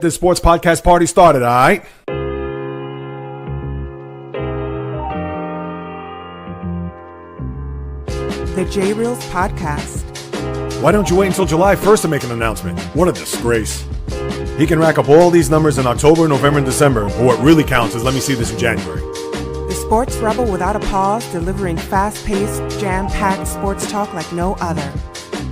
This sports podcast party started, all right? The JAYREELZ podcast. Why don't you wait until July 1st to make an announcement? What a disgrace. He can rack up all these numbers in October, November, and December, but what really counts is let me see this in January. The sports rebel without a pause, delivering fast-paced, jam-packed sports talk like no other.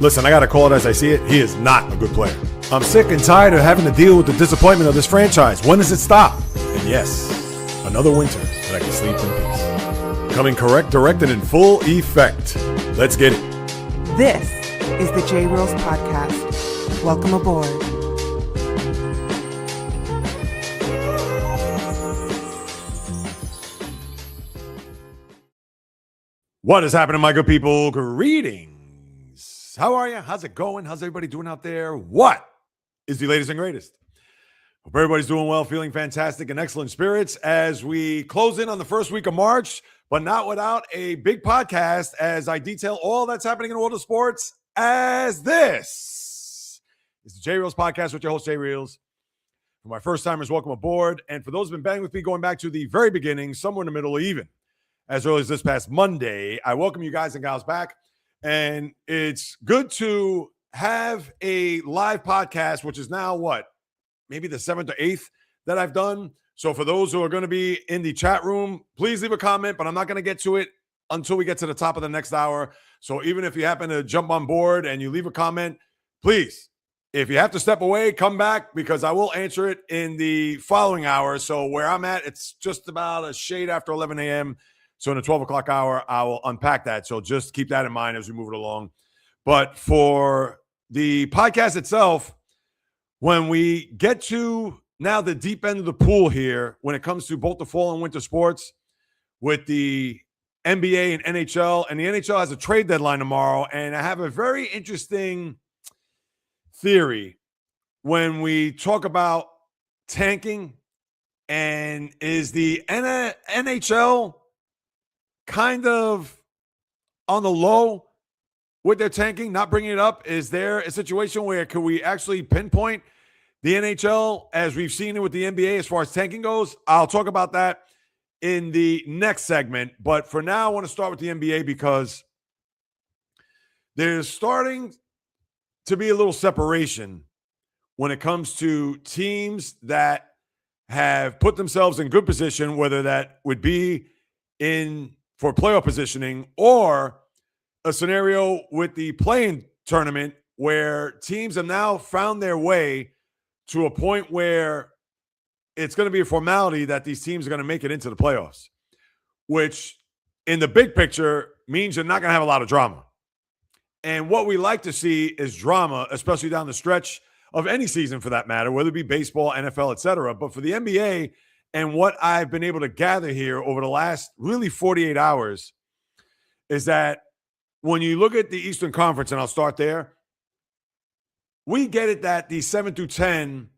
Listen, I got to call it as I see it. He is not a good player. I'm sick and tired of having to deal with the disappointment of this franchise. When does it stop? And yes, another winter that I can sleep in peace. Coming correct, directed, in full effect. Let's get it. This is the JAYREELZ podcast. Welcome aboard. What is happening, my good people? Greetings. How are you? How's it going? How's everybody doing out there? What is the latest and greatest? Hope everybody's doing well, feeling fantastic and excellent spirits as we close in on the first week of March, but not without a big podcast as I detail all that's happening in the world of sports as this is the JAYREELZ podcast with your host, JAYREELZ. For my first timers, welcome aboard. And for those who've been banging with me going back to the very beginning, somewhere in the middle even, as early as this past Monday, I welcome you guys and gals back. And it's good to have a live podcast, which is now what? Maybe the 7th or 8th that I've done. So for those who are going to be in the chat room, please leave a comment, but I'm not going to get to it until we get to the top of the next hour. So even if you happen to jump on board and you leave a comment, please, if you have to step away, come back because I will answer it in the following hour. So where I'm at, it's just about a shade after 11 a.m. So in the 12 o'clock hour, I will unpack that. So just keep that in mind as we move it along. But for the podcast itself, when we get to now the deep end of the pool here, when it comes to both the fall and winter sports with the NBA and NHL, and the NHL has a trade deadline tomorrow, and I have a very interesting theory when we talk about tanking, and is the NHL kind of on the low with their tanking, not bringing it up? Is there a situation where could we actually pinpoint the NHL as we've seen it with the NBA as far as tanking goes? I'll talk about that in the next segment. But for now, I want to start with the NBA because there's starting to be a little separation when it comes to teams that have put themselves in good position, whether that would be in for playoff positioning or a scenario with the play-in tournament where teams have now found their way to a point where it's going to be a formality that these teams are going to make it into the playoffs, which in the big picture means you're not going to have a lot of drama. And what we like to see is drama, especially down the stretch of any season for that matter, whether it be baseball, NFL, etc. But for the NBA, and what I've been able to gather here over the last really 48 hours is that when you look at the Eastern Conference, and I'll start there, we get it that the 7 through 10,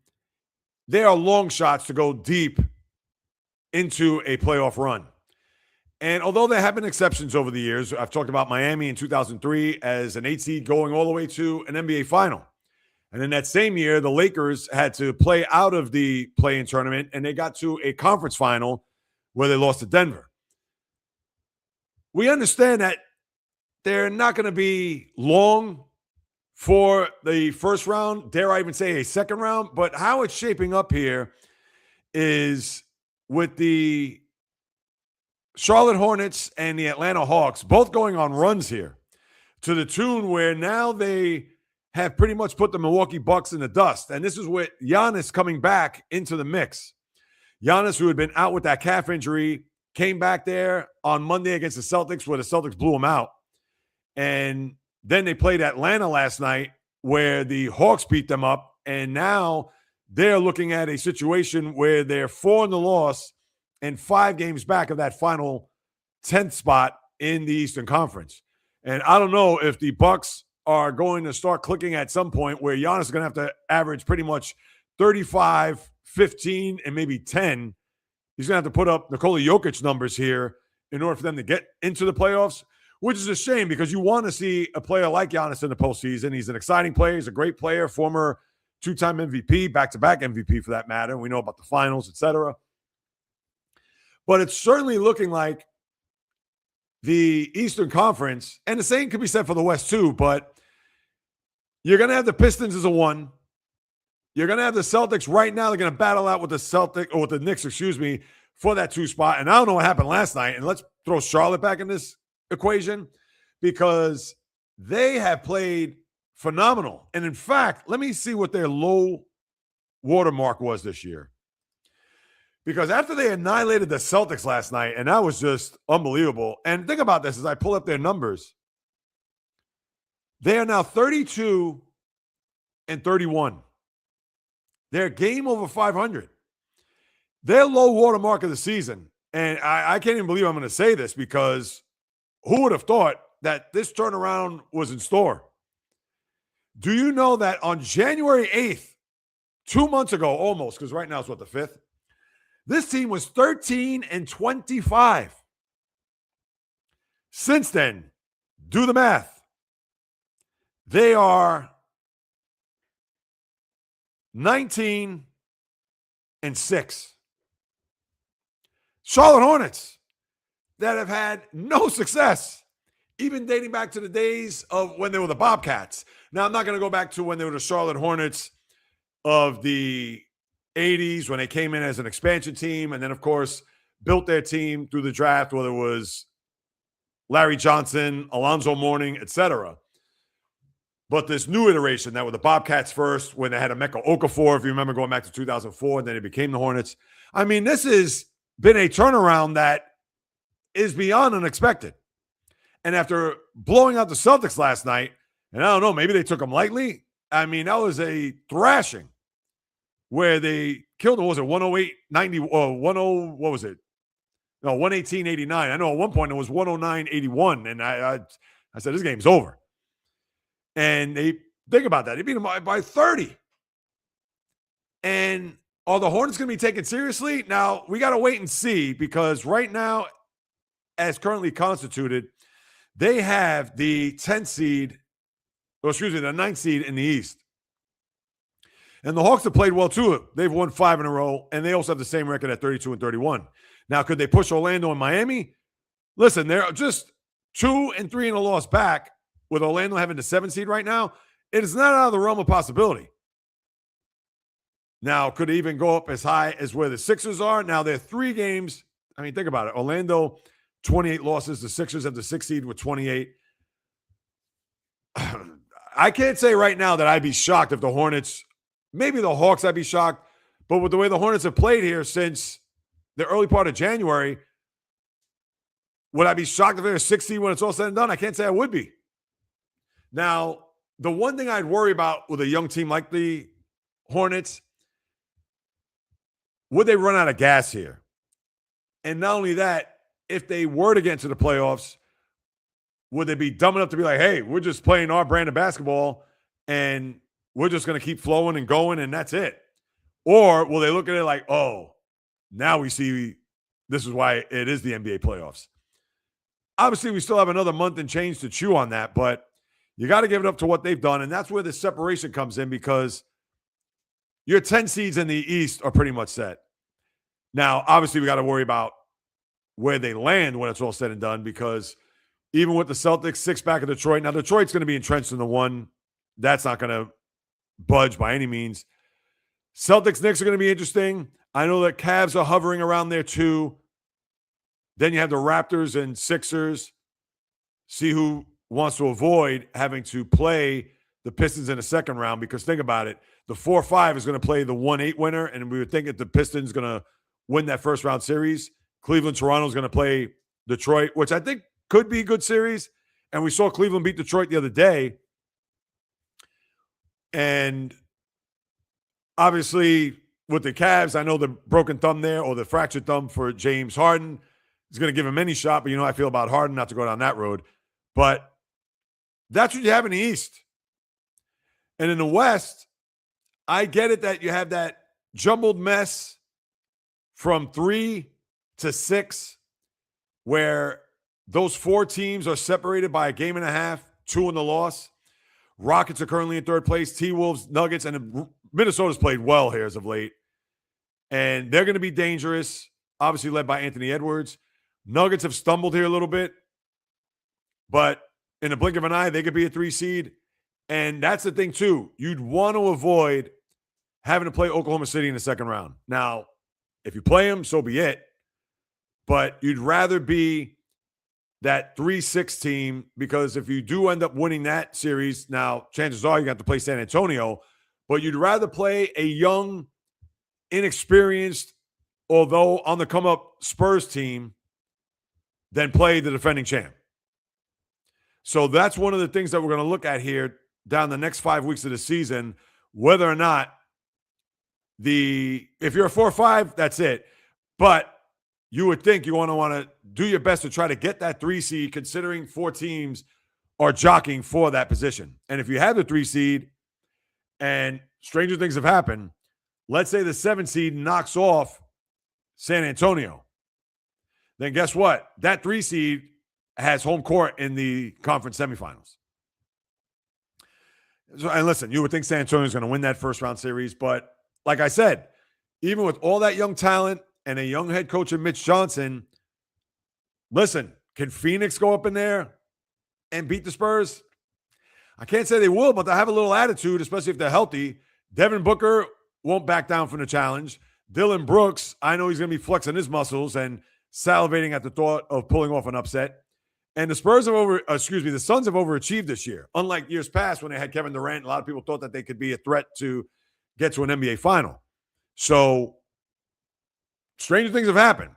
they are long shots to go deep into a playoff run. And although there have been exceptions over the years, I've talked about Miami in 2003 as an 8 seed going all the way to an NBA final. And in that same year, the Lakers had to play out of the play-in tournament, and they got to a conference final where they lost to Denver. We understand that they're not going to be long for the first round, dare I even say a second round, but how it's shaping up here is with the Charlotte Hornets and the Atlanta Hawks both going on runs here to the tune where now they have pretty much put the Milwaukee Bucks in the dust. And this is with Giannis coming back into the mix. Giannis, who had been out with that calf injury, came back there on Monday against the Celtics where the Celtics blew him out. And then they played Atlanta last night where the Hawks beat them up. And now they're looking at a situation where they're 4 in the loss and 5 games back of that final 10th spot in the Eastern Conference. And I don't know if the Bucks are going to start clicking at some point where Giannis is going to have to average pretty much 35, 15, and maybe 10. He's going to have to put up Nikola Jokic numbers here in order for them to get into the playoffs, which is a shame because you want to see a player like Giannis in the postseason. He's an exciting player. He's a great player, former two-time MVP, back-to-back MVP for that matter. We know about the finals, etc. But it's certainly looking like the Eastern Conference, and the same could be said for the West too, but you're going to have the Pistons as a 1. You're going to have the Celtics right now. They're going to battle out with the Knicks, for that 2 spot. And I don't know what happened last night. And let's throw Charlotte back in this equation because they have played phenomenal. And in fact, let me see what their low watermark was this year. Because after they annihilated the Celtics last night, and that was just unbelievable. And think about this as I pull up their numbers. They are now 32-31. They're a game over 500. Their low water mark of the season, and I can't even believe I'm going to say this because who would have thought that this turnaround was in store? Do you know that on January 8th, 2 months ago almost, because right now it's the 5th, this team was 13-25. Since then, do the math. They are 19-6. Charlotte Hornets that have had no success, even dating back to the days of when they were the Bobcats. Now, I'm not going to go back to when they were the Charlotte Hornets of the 80s when they came in as an expansion team and then, of course, built their team through the draft, whether it was Larry Johnson, Alonzo Mourning, etc. But this new iteration that were the Bobcats first when they had Emeka Okafor, if you remember going back to 2004, and then it became the Hornets. I mean, this has been a turnaround that is beyond unexpected. And after blowing out the Celtics last night, and I don't know, maybe they took them lightly. I mean, that was a thrashing where they killed them. Was it 108-90 or 10, what was it? No, 118-89. I know at one point it was 109-81. And I said, this game's over. And they think about that. They beat them by 30. And are the Hornets going to be taken seriously? Now, we got to wait and see because right now, as currently constituted, they have the 10th seed, the 9th seed in the East. And the Hawks have played well, too. They've won 5 in a row, and they also have the same record at 32-31. Now, could they push Orlando and Miami? Listen, they're just 2-3 in a loss back with Orlando having the 7th seed right now. It is not out of the realm of possibility. Now, could it even go up as high as where the Sixers are? Now, they're 3 games. I mean, think about it. Orlando, 28 losses. The Sixers have the 6th seed with 28. I can't say right now that I'd be shocked if the Hornets, maybe the Hawks, I'd be shocked. But with the way the Hornets have played here since the early part of January, would I be shocked if they're a 6th seed when it's all said and done? I can't say I would be. Now, the one thing I'd worry about with a young team like the Hornets, would they run out of gas here? And not only that, if they were to get into the playoffs, would they be dumb enough to be like, hey, we're just playing our brand of basketball and we're just going to keep flowing and going and that's it? Or will they look at it like, oh, now we see this is why it is the NBA playoffs? Obviously, we still have another month and change to chew on that, but you got to give it up to what they've done. And that's where the separation comes in because your 10 seeds in the East are pretty much set. Now, obviously, we got to worry about where they land when it's all said and done because even with the Celtics, 6 back of Detroit. Now, Detroit's going to be entrenched in the 1. That's not going to budge by any means. Celtics, Knicks are going to be interesting. I know that Cavs are hovering around there too. Then you have the Raptors and Sixers. See who wants to avoid having to play the Pistons in the second round because think about it. The 4-5 is going to play the 1-8 winner, and we would think that the Pistons going to win that first round series. Cleveland, Toronto is going to play Detroit, which I think could be a good series. And we saw Cleveland beat Detroit the other day. And obviously, with the Cavs, I know the broken thumb there or the fractured thumb for James Harden is going to give him any shot. But you know how I feel about Harden, not to go down that road. But that's what you have in the East. And in the West, I get it that you have that jumbled mess from 3 to 6 where those 4 teams are separated by a game and a half, 2 in the loss. Rockets are currently in 3rd place. T-Wolves, Nuggets, and Minnesota's played well here as of late, and they're going to be dangerous, obviously led by Anthony Edwards. Nuggets have stumbled here a little bit, but in a blink of an eye, they could be a 3 seed. And that's the thing, too. You'd want to avoid having to play Oklahoma City in the second round. Now, if you play them, so be it. But you'd rather be that 3-6 team, because if you do end up winning that series, now chances are you got to play San Antonio, but you'd rather play a young, inexperienced, although on the come-up Spurs team than play the defending champ. So that's one of the things that we're going to look at here down the next 5 weeks of the season, whether or not if you're a 4-5, that's it. But you would think you want to do your best to try to get that 3 seed, considering 4 teams are jockeying for that position. And if you have the 3 seed and stranger things have happened, let's say the 7 seed knocks off San Antonio, then guess what? That 3 seed has home court in the conference semifinals. So, and listen, you would think San Antonio is going to win that first round series, but like I said, even with all that young talent and a young head coach in Mitch Johnson, listen, can Phoenix go up in there and beat the Spurs? I can't say they will, but they'll have a little attitude, especially if they're healthy. Devin Booker won't back down from the challenge. Dylan Brooks, I know he's going to be flexing his muscles and salivating at the thought of pulling off an upset. And the Suns have overachieved this year. Unlike years past when they had Kevin Durant, a lot of people thought that they could be a threat to get to an NBA final. So stranger things have happened.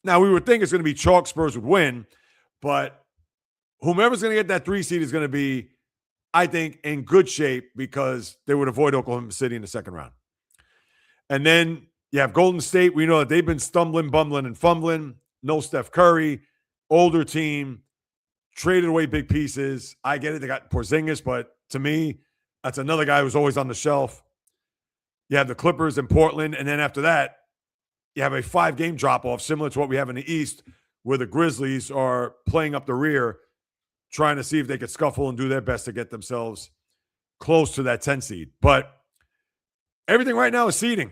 Now, we would think it's going to be chalk, Spurs would win, but whomever's going to get that 3 seed is going to be, I think, in good shape because they would avoid Oklahoma City in the second round. And then you have Golden State. We know that they've been stumbling, bumbling, and fumbling. No Steph Curry, older team, traded away big pieces. I get it. They got Porzingis, but to me, that's another guy who's always on the shelf. You have the Clippers in Portland, and then after that, you have a 5-game drop-off, similar to what we have in the East, where the Grizzlies are playing up the rear, trying to see if they could scuffle and do their best to get themselves close to that 10 seed. But everything right now is seeding.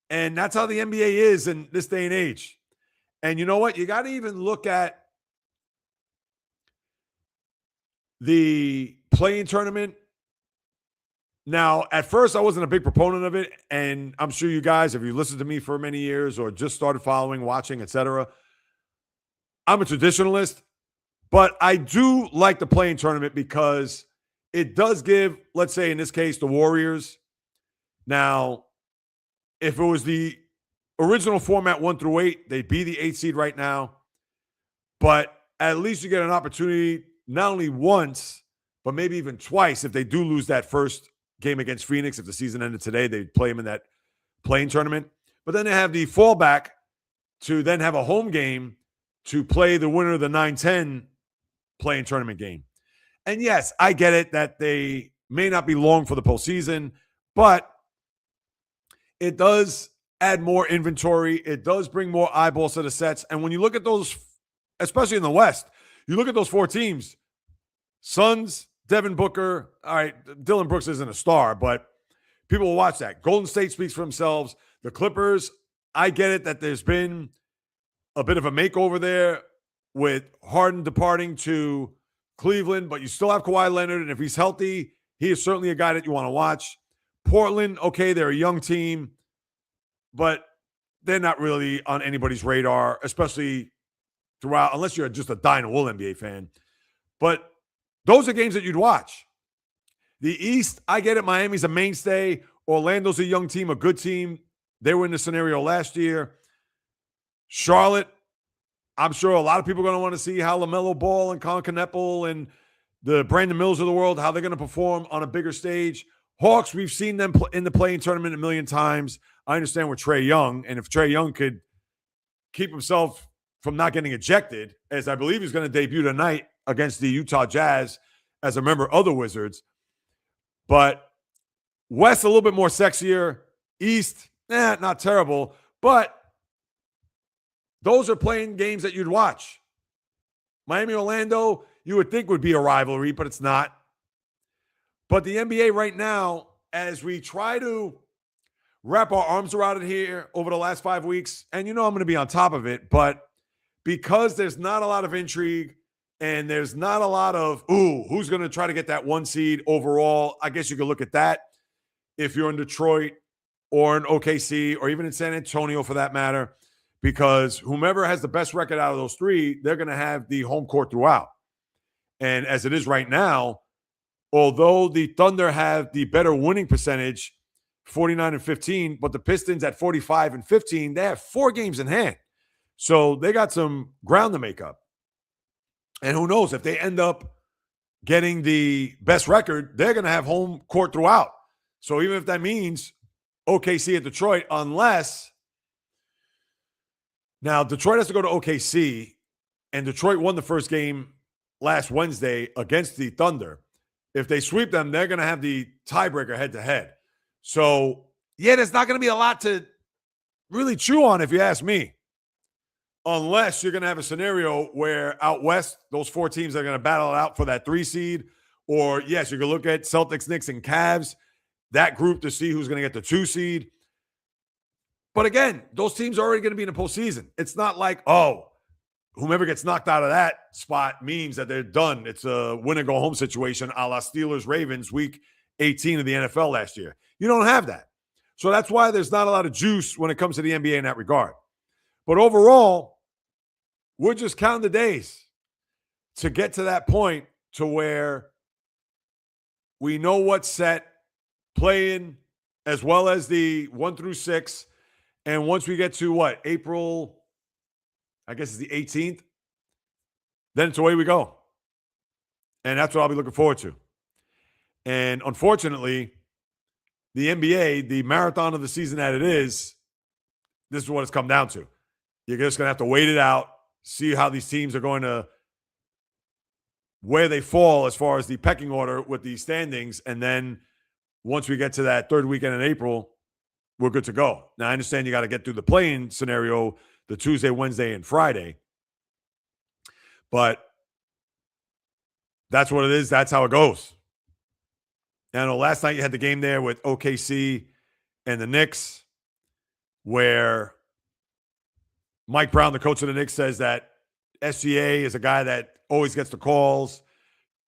And that's how the NBA is in this day and age. And you know what? You got to even look at the play-in tournament. Now, at first, I wasn't a big proponent of it, and I'm sure you guys, if you listened to me for many years or just started following, watching, etc., I'm a traditionalist, but I do like the play-in tournament because it does give, let's say in this case, the Warriors. Now, if it was the original format 1 through 8, they'd be the 8 seed right now, but at least you get an opportunity not only once, but maybe even twice if they do lose that first game against Phoenix. If the season ended today, they'd play them in that play-in tournament. But then they have the fallback to then have a home game to play the winner of the 9-10 play-in tournament game. And yes, I get it that they may not be long for the postseason, but it does add more inventory. It does bring more eyeballs to the sets. And when you look at those, especially in the West, you look at those 4 teams, Suns, Devin Booker, all right, Dylan Brooks isn't a star, but people will watch that. Golden State speaks for themselves. The Clippers, I get it that there's been a bit of a makeover there with Harden departing to Cleveland, but you still have Kawhi Leonard, and if he's healthy, he is certainly a guy that you want to watch. Portland, okay, they're a young team, but they're not really on anybody's radar, especially throughout, unless you're just a dyed-in-the-wool NBA fan. But those are games that you'd watch. The East, I get it. Miami's a mainstay. Orlando's a young team, a good team. They were in the scenario last year. Charlotte, I'm sure a lot of people are going to want to see how LaMelo Ball and Colin Kneppel and the Brandon Mills of the world, how they're going to perform on a bigger stage. Hawks, we've seen them in the play-in tournament a million times. I understand with Trae Young, and if Trae Young could keep himself from not getting ejected, as I believe he's going to debut tonight against the Utah Jazz as a member of the Wizards. But West, a little bit more sexier. East, not terrible. But those are playing games that you'd watch. Miami, Orlando, you would think would be a rivalry, but it's not. But the NBA right now, as we try to wrap our arms around it here over the last 5 weeks, and I'm going to be on top of it, but because there's not a lot of intrigue and there's not a lot of, who's going to try to get that 1 seed overall, I guess you could look at that if you're in Detroit or in OKC or even in San Antonio for that matter, because whomever has the best record out of those 3, they're going to have the home court throughout. And as it is right now, although the Thunder have the better winning percentage, 49-15, but the Pistons at 45-15, they have 4 games in hand. So they got some ground to make up. And who knows, if they end up getting the best record, they're going to have home court throughout. So even if that means OKC at Detroit, unless now Detroit has to go to OKC, and Detroit won the first game last Wednesday against the Thunder. If they sweep them, they're going to have the tiebreaker head-to-head. So, yeah, there's not going to be a lot to really chew on if you ask me, unless you're going to have a scenario where out west, those 4 teams are going to battle it out for that 3 seed. Or, yes, you can look at Celtics, Knicks, and Cavs, that group to see who's going to get the 2 seed. But again, those teams are already going to be in the postseason. It's not like, whomever gets knocked out of that spot means that they're done. It's a win-and-go-home situation a la Steelers-Ravens week 18 of the NFL last year. You don't have that. So that's why there's not a lot of juice when it comes to the NBA in that regard. But overall, we're just counting the days to get to that point to where we know what's set, playing as well as the 1 through 6. And once we get to April, I guess it's the 18th, then it's away we go. And that's what I'll be looking forward to. And unfortunately, the NBA, the marathon of the season that it is, this is what it's come down to. You're just going to have to wait it out, see how these teams are going to, where they fall as far as the pecking order with the standings. And then once we get to that 3rd weekend in April, we're good to go. Now, I understand you got to get through the play-in scenario the Tuesday, Wednesday, and Friday. But that's what it is. That's how it goes. I know last night you had the game there with OKC and the Knicks where Mike Brown, the coach of the Knicks, says that SGA is a guy that always gets the calls,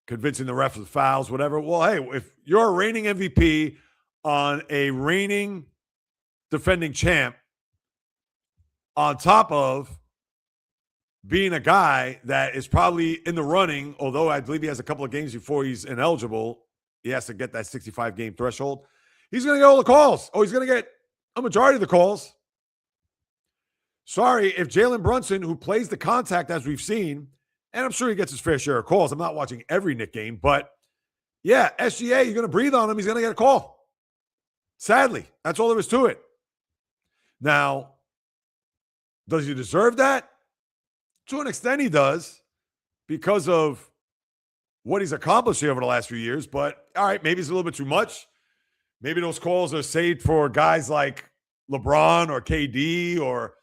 convincing the ref of the fouls, whatever. Well, hey, if you're a reigning MVP on a reigning defending champ, on top of being a guy that is probably in the running, although I believe he has a couple of games before he's ineligible, he has to get that 65-game threshold. He's going to get all the calls. He's going to get a majority of the calls. Sorry, if Jalen Brunson, who plays the contact as we've seen, and I'm sure he gets his fair share of calls. I'm not watching every Knick game, but yeah, SGA, you're going to breathe on him. He's going to get a call. Sadly, that's all there is to it. Now, does he deserve that? To an extent, he does because of what he's accomplished here over the last few years. But, all right, maybe it's a little bit too much. Maybe those calls are saved for guys like LeBron or KD or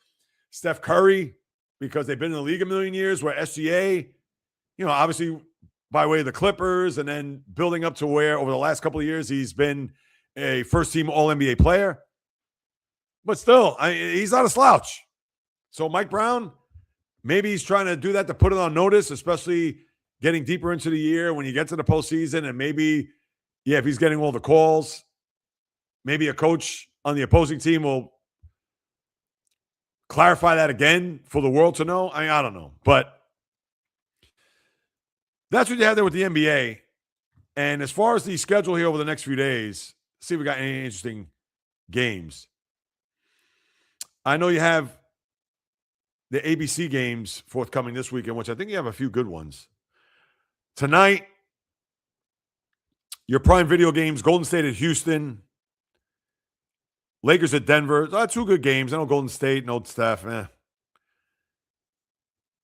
Steph Curry because they've been in the league a million years, where SGA, obviously by way of the Clippers and then building up to where over the last couple of years he's been a first-team All-NBA player. But still, he's not a slouch. So Mike Brown, maybe he's trying to do that to put it on notice, especially getting deeper into the year when you get to the postseason. And maybe, if he's getting all the calls, maybe a coach on the opposing team will clarify that again for the world to know. I don't know. But that's what you have there with the NBA. And as far as the schedule here over the next few days, see if we got any interesting games. I know you have the ABC games forthcoming this weekend, which I think you have a few good ones. Tonight, your Prime Video games, Golden State at Houston, Lakers at Denver. 2 good games. I know Golden State, no Steph.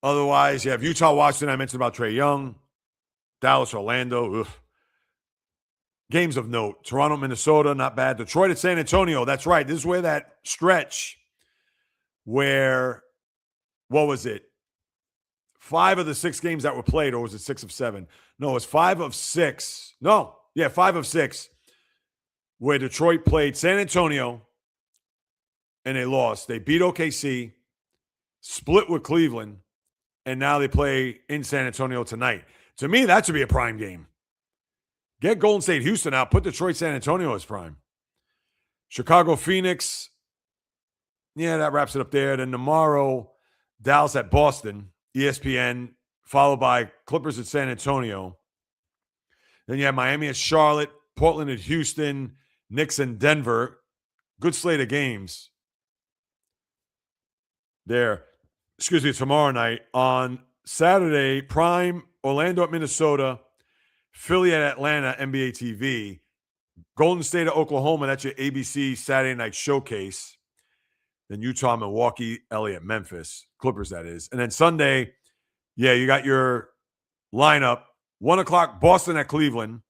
Otherwise, you have Utah, Washington. I mentioned about Trae Young. Dallas, Orlando. Ugh. Games of note. Toronto, Minnesota, not bad. Detroit at San Antonio. That's right. This is where that stretch where, what was it? 5 of the 6 games that were played, or was it 6 of 7? No, it was 5 of 6. No. Yeah, 5 of 6. where Detroit played San Antonio and they lost. They beat OKC, split with Cleveland, and now they play in San Antonio tonight. To me, that should be a prime game. Get Golden State Houston out. Put Detroit San Antonio as prime. Chicago Phoenix. Yeah, that wraps it up there. Then tomorrow, Dallas at Boston, ESPN, followed by Clippers at San Antonio. Then you have Miami at Charlotte, Portland at Houston, Knicks and Denver. Good slate of games there. Excuse me, tomorrow night. On Saturday, prime, Orlando at Minnesota, Philly at Atlanta, NBA TV. Golden State at Oklahoma, that's your ABC Saturday night showcase. Then Utah, Milwaukee, LA at Memphis. Clippers, that is. And then Sunday, yeah, you got your lineup. 1 o'clock, Boston at Cleveland.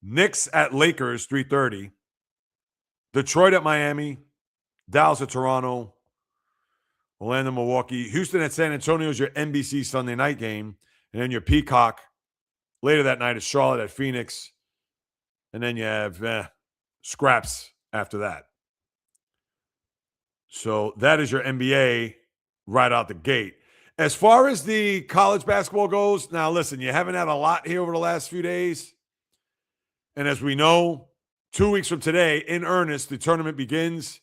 Knicks at Lakers, 3:30. Detroit at Miami. Dallas at Toronto. Orlando, Milwaukee. Houston at San Antonio is your NBC Sunday night game. And then your Peacock later that night is Charlotte at Phoenix. And then you have scraps after that. So that is your NBA right out the gate. As far as the college basketball goes, now listen, you haven't had a lot here over the last few days. And as we know, 2 weeks from today, in earnest, the tournament begins.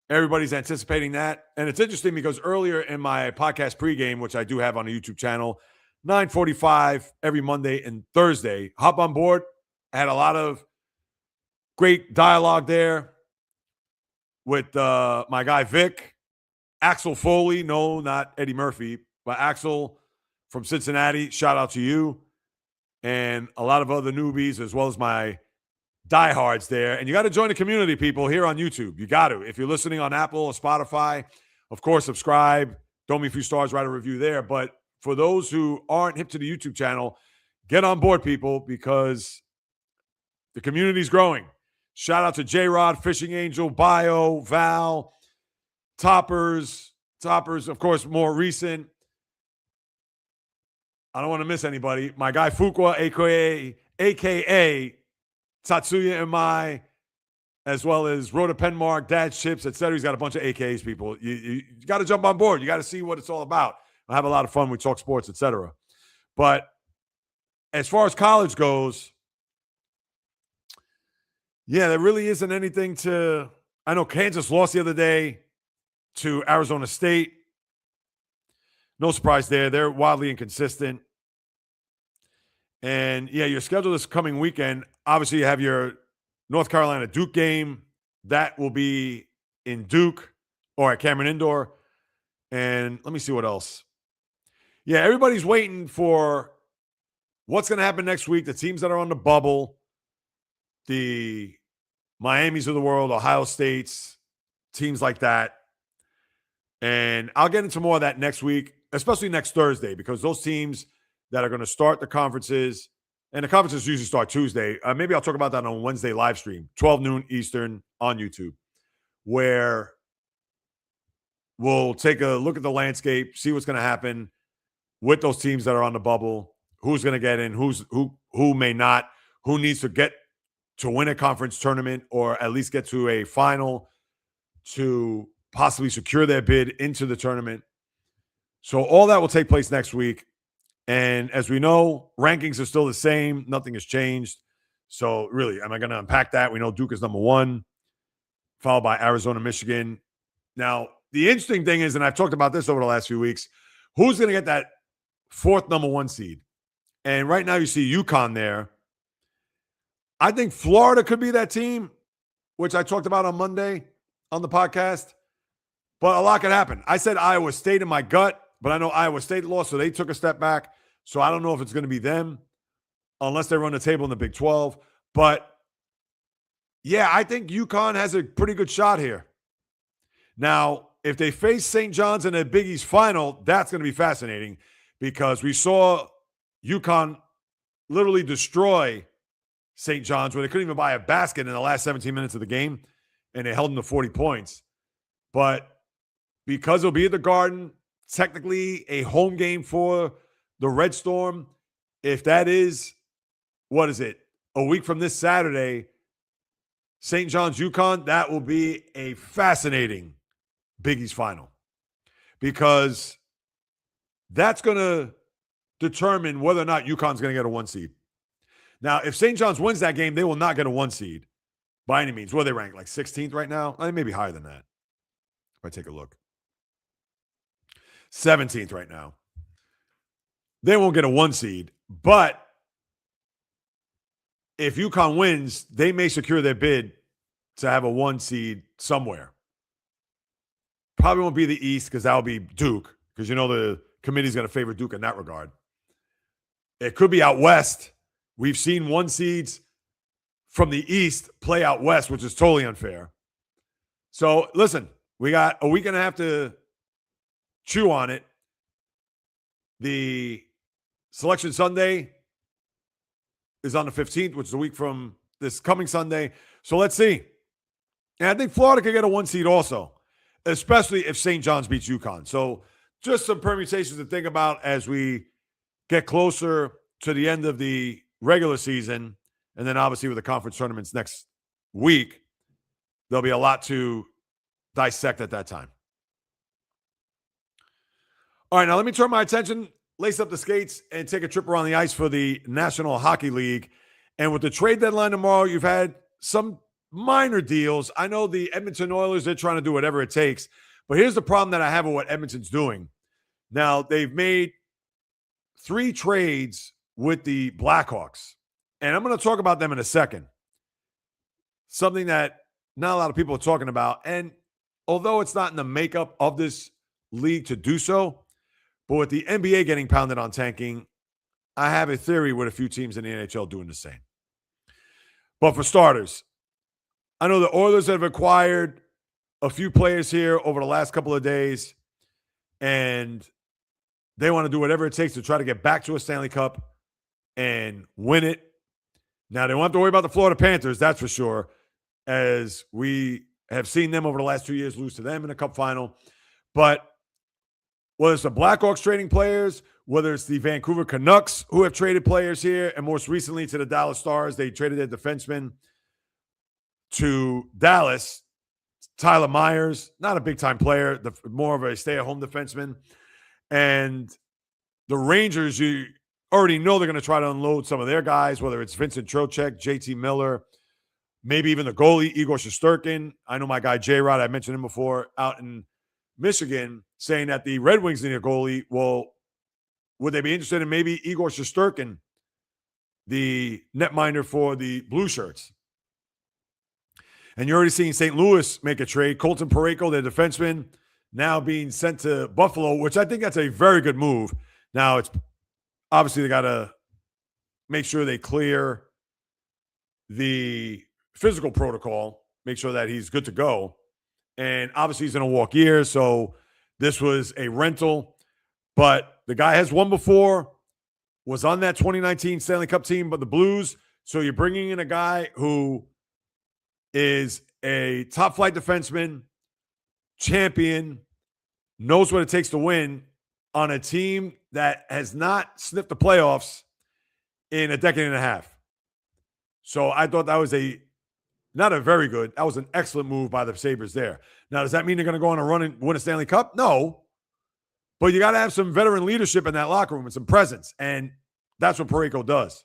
Everybody's anticipating that. And it's interesting because earlier in my podcast pregame, which I do have on the YouTube channel, 9:45 every Monday and Thursday, hop on board. I had a lot of great dialogue there with my guy Vic, Axel Foley. No, not Eddie Murphy, but Axel from Cincinnati. Shout out to you. And a lot of other newbies, as well as my diehards there. And you got to join the community, people, here on YouTube. You got to. If you're listening on Apple or Spotify, of course, subscribe. Throw me a few stars, write a review there. But for those who aren't hip to the YouTube channel, get on board, people, because the community's growing. Shout out to J-Rod, Fishing Angel, Bio, Val, Toppers, of course, more recent. I don't want to miss anybody. My guy Fuqua, a.k.a. Tatsuya Imai, as well as Rhoda Penmark, Dad's Chips, etc. He's got a bunch of AKs, people. You got to jump on board. You got to see what it's all about. I have a lot of fun. We talk sports, etc. But as far as college goes, yeah, there really isn't anything to – I know Kansas lost the other day to Arizona State. No surprise there. They're wildly inconsistent. And, yeah, your schedule this coming weekend, obviously you have your North Carolina-Duke game. That will be in Duke or at Cameron Indoor. And let me see what else. Yeah, everybody's waiting for what's going to happen next week, the teams that are on the bubble, the Miamis of the world, Ohio States, teams like that. And I'll get into more of that next week, especially next Thursday, because those teams that are going to start the conferences, and the conferences usually start Tuesday. Maybe I'll talk about that on Wednesday live stream, 12 noon Eastern on YouTube, where we'll take a look at the landscape, see what's going to happen with those teams that are on the bubble, who's going to get in, who may not, who needs to get to win a conference tournament or at least get to a final to possibly secure their bid into the tournament. So all that will take place next week. And as we know, rankings are still the same. Nothing has changed. So really, am I going to unpack that? We know Duke is number 1, followed by Arizona, Michigan. Now, the interesting thing is, and I've talked about this over the last few weeks, who's going to get that 4th number 1 seed? And right now you see UConn there. I think Florida could be that team, which I talked about on Monday on the podcast. But a lot could happen. I said Iowa State in my gut, but I know Iowa State lost, so they took a step back. So I don't know if it's going to be them unless they run the table in the Big 12. But, yeah, I think UConn has a pretty good shot here. Now, if they face St. John's in a Big East final, that's going to be fascinating because we saw UConn literally destroy St. John's where they couldn't even buy a basket in the last 17 minutes of the game, and they held them to 40 points. But because it'll be at the Garden, technically a home game for the Red Storm, if that is, what is it, a week from this Saturday, St. John's, UConn, that will be a fascinating Big East final because that's going to determine whether or not UConn's going to get a 1 seed. Now, if St. John's wins that game, they will not get a 1 seed by any means. Where are they ranked? Like 16th right now? I mean, maybe higher than that. If I take a look. 17th right now. They won't get a 1 seed, but if UConn wins, they may secure their bid to have a 1 seed somewhere. Probably won't be the East because that will be Duke, because you know the committee's going to favor Duke in that regard. It could be out West. We've seen 1 seeds from the East play out West, which is totally unfair. So, listen, we got a week and a half to chew on it. The Selection Sunday is on the 15th, which is a week from this coming Sunday. So, let's see. And I think Florida could get a 1 seed also, especially if St. John's beats UConn. So, just some permutations to think about as we get closer to the end of the regular season. And then obviously with the conference tournaments next week, there'll be a lot to dissect at that time. All right, now let me turn my attention, lace up the skates, and take a trip around the ice for the National Hockey League. And with the trade deadline tomorrow, you've had some minor deals. I know the Edmonton Oilers, they're trying to do whatever it takes. But here's the problem that I have with what Edmonton's doing. Now, they've made 3 trades with the Blackhawks. And I'm going to talk about them in a second. Something that not a lot of people are talking about. And although it's not in the makeup of this league to do so, but with the NBA getting pounded on tanking, I have a theory with a few teams in the NHL doing the same. But for starters, I know the Oilers have acquired a few players here over the last couple of days, and they want to do whatever it takes to try to get back to a Stanley Cup and win it. Now, they won't have to worry about the Florida Panthers, that's for sure, as we have seen them over the last 2 years lose to them in a cup final. But whether it's the Blackhawks trading players, whether it's the Vancouver Canucks who have traded players here, and most recently to the Dallas Stars, they traded their defenseman to Dallas, Tyler Myers, not a big-time player, more of a stay-at-home defenseman. And the Rangers, you already know they're going to try to unload some of their guys, whether it's Vincent Trocheck, JT Miller, maybe even the goalie, Igor Shesterkin. I know my guy, J-Rod, I mentioned him before, out in Michigan, saying that the Red Wings need a goalie. Well, would they be interested in maybe Igor Shesterkin, the netminder for the Blue Shirts? And you're already seeing St. Louis make a trade. Colton Parayko, their defenseman, now being sent to Buffalo, which I think that's a very good move. Now, it's obviously they got to make sure they clear the physical protocol, make sure that he's good to go. And obviously he's in a walk year, so this was a rental. But the guy has won before, was on that 2019 Stanley Cup team, but the Blues. So you're bringing in a guy who is a top-flight defenseman, champion, knows what it takes to win on a team that has not sniffed the playoffs in a decade and a half. So I thought that was that was an excellent move by the Sabres there. Now, does that mean they're going to go on a run and win a Stanley Cup? No. But you got to have some veteran leadership in that locker room and some presence. And that's what Parayko does.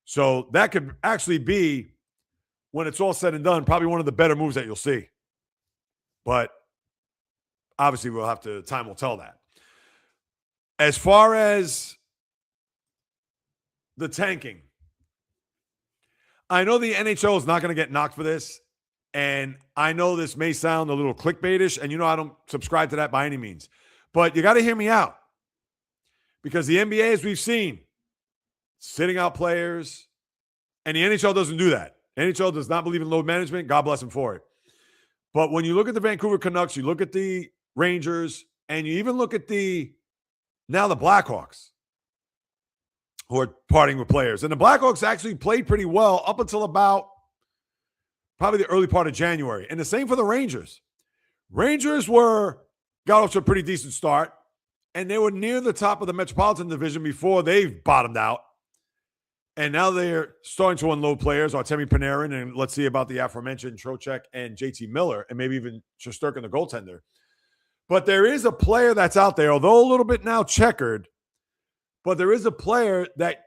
So that could actually be, when it's all said and done, probably one of the better moves that you'll see. But obviously time will tell that. As far as the tanking, I know the NHL is not going to get knocked for this, and I know this may sound a little clickbaitish, and you know I don't subscribe to that by any means. But you got to hear me out, because the NBA, as we've seen, sitting out players, and the NHL doesn't do that. NHL does not believe in load management. God bless them for it. But when you look at the Vancouver Canucks, you look at the Rangers, and you even look at the Blackhawks, who are parting with players. And the Blackhawks actually played pretty well up until about probably the early part of January. And the same for the Rangers. Rangers got off to a pretty decent start, and they were near the top of the Metropolitan Division before they bottomed out. And now they're starting to unload players, Artemi Panarin, and let's see about the aforementioned Trocheck and JT Miller, and maybe even Shesterkin, the goaltender. But there is a player that's out there, although a little bit now checkered, but there is a player that,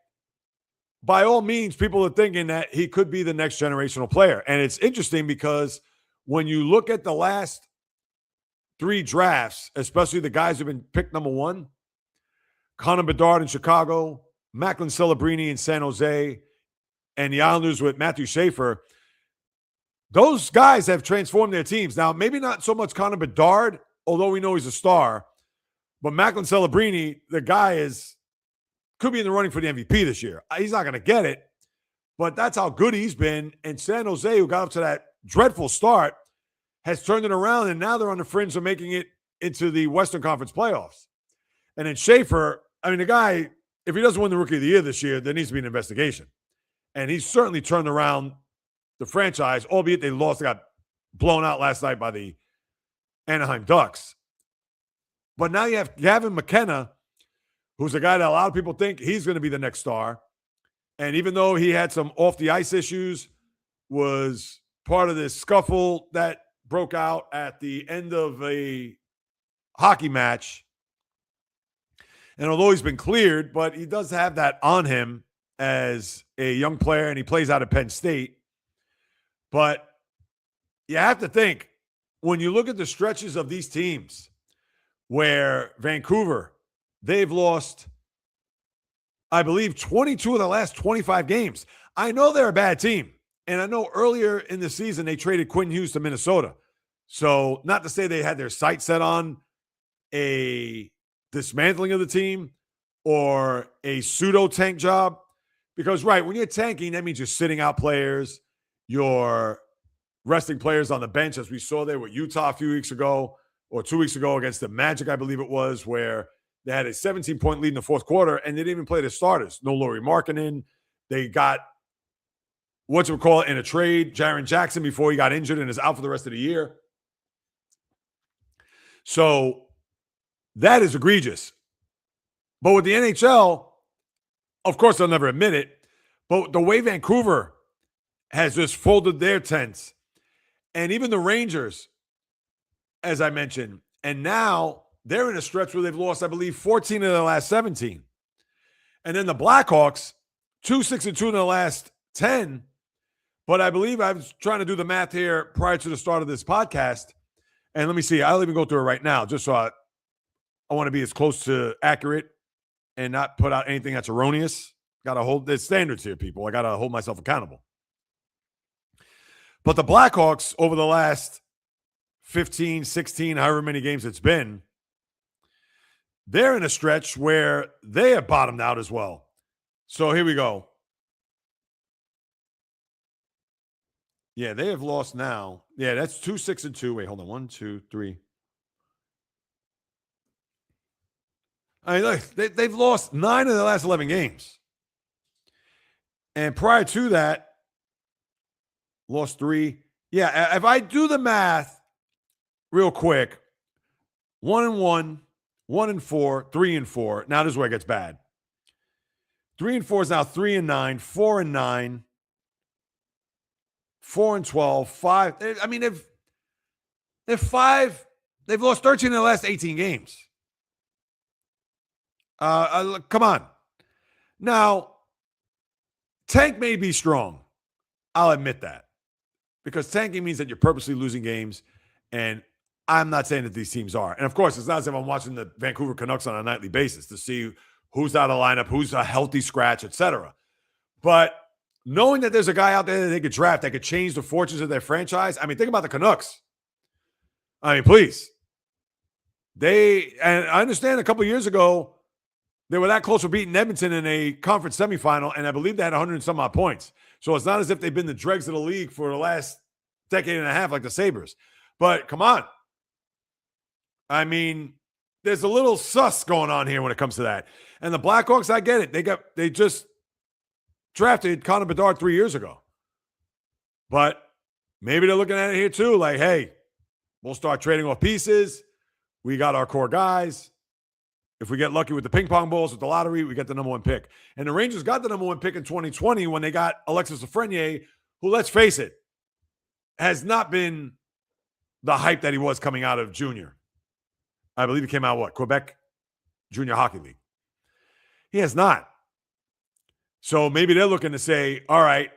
by all means, people are thinking that he could be the next generational player. And it's interesting because when you look at the last 3 drafts, especially the guys who've been picked number 1, Connor Bedard in Chicago, Macklin Celebrini in San Jose, and the Islanders with Matthew Schaefer, those guys have transformed their teams. Now, maybe not so much Connor Bedard, although we know he's a star, but Macklin Celebrini, the guy could be in the running for the MVP this year. He's not going to get it, but that's how good he's been. And San Jose, who got up to that dreadful start, has turned it around, and now they're on the fringe of making it into the Western Conference playoffs. And then Schaefer, I mean, the guy, if he doesn't win the Rookie of the Year this year, there needs to be an investigation. And he's certainly turned around the franchise, albeit they lost. They got blown out last night by the Anaheim Ducks. But now you have Gavin McKenna, who's a guy that a lot of people think he's going to be the next star. And even though he had some off-the-ice issues, was part of this scuffle that broke out at the end of a hockey match. And although he's been cleared, but he does have that on him as a young player, and he plays out of Penn State. But you have to think, when you look at the stretches of these teams where Vancouver, they've lost, I believe, 22 of the last 25 games. I know they're a bad team. And I know earlier in the season, they traded Quinn Hughes to Minnesota. So not to say they had their sights set on a dismantling of the team or a pseudo tank job. Because, right, when you're tanking, that means you're sitting out players, you're resting players on the bench, as we saw there with Utah a few weeks ago or 2 weeks ago against the Magic, I believe it was, where they had a 17-point lead in the fourth quarter and they didn't even play their starters. No Lauri Markkanen. They got, in a trade, Jaren Jackson before he got injured and is out for the rest of the year. So that is egregious. But with the NHL, of course, they'll never admit it, but the way Vancouver has just folded their tents, and even the Rangers, as I mentioned, and now they're in a stretch where they've lost, I believe, 14 of their last 17. And then the Blackhawks, 2-6-2 in the last 10. But I believe I was trying to do the math here prior to the start of this podcast. And let me see. I'll even go through it right now, just so I want to be as close to accurate and not put out anything that's erroneous. Got to hold, there's standards here, people. I got to hold myself accountable. But the Blackhawks, over the last 15, 16, however many games it's been, they're in a stretch where they have bottomed out as well. So here we go. Yeah, they have lost now. Yeah, that's 2-6-2. Wait, hold on. 1, 2, 3. I mean, look, they've lost 9 of the last 11 games. And prior to that, lost 3. Yeah, if I do the math real quick, 1-1, 1-4, 3-4. Now this is where it gets bad. 3-4 is now 3-9, 4-9, 4-12, 5. I mean, they're 5. They've lost 13 in the last 18 games. Come on. Now, tank may be strong. I'll admit that. Because tanking means that you're purposely losing games, and I'm not saying that these teams are. And, of course, it's not as if I'm watching the Vancouver Canucks on a nightly basis to see who's out of lineup, who's a healthy scratch, etc. But knowing that there's a guy out there that they could draft that could change the fortunes of their franchise, I mean, think about the Canucks. I mean, please. And I understand a couple of years ago, they were that close to beating Edmonton in a conference semifinal, and I believe they had 100 and some odd points. So it's not as if they've been the dregs of the league for the last decade and a half like the Sabres. But come on. I mean, there's a little sus going on here when it comes to that. And the Blackhawks, I get it. They just drafted Connor Bedard 3 years ago. But maybe they're looking at it here too, like, hey, we'll start trading off pieces. We got our core guys. If we get lucky with the ping pong balls, with the lottery, we get the number one pick. And the Rangers got the number one pick in 2020 when they got Alexis Lafreniere, who, let's face it, has not been the hype that he was coming out of junior. I believe he came out, Quebec Junior Hockey League. He has not. So maybe they're looking to say, all right,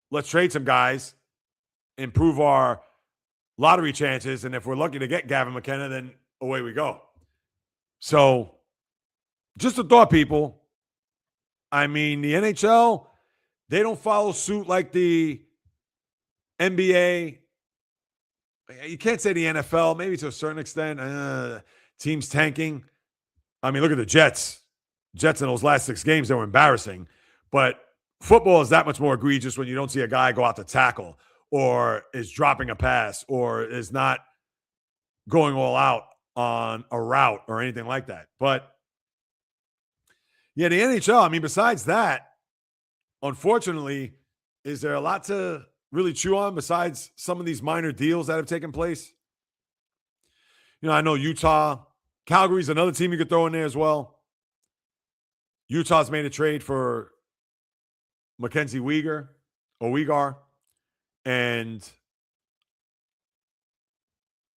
let's trade some guys, improve our lottery chances, and if we're lucky to get Gavin McKenna, then away we go. So just a thought, people. I mean, the NHL, they don't follow suit like the NBA. You can't say the NFL, maybe to a certain extent. Teams tanking. I mean, look at the Jets. Jets in those last 6 games, they were embarrassing. But football is that much more egregious when you don't see a guy go out to tackle or is dropping a pass or is not going all out on a route or anything like that. But, yeah, the NHL, I mean, besides that, unfortunately, is there a lot to really chew on besides some of these minor deals that have taken place? You know, I know Utah. Calgary's another team you could throw in there as well. Utah's made a trade for Mackenzie Weegar. And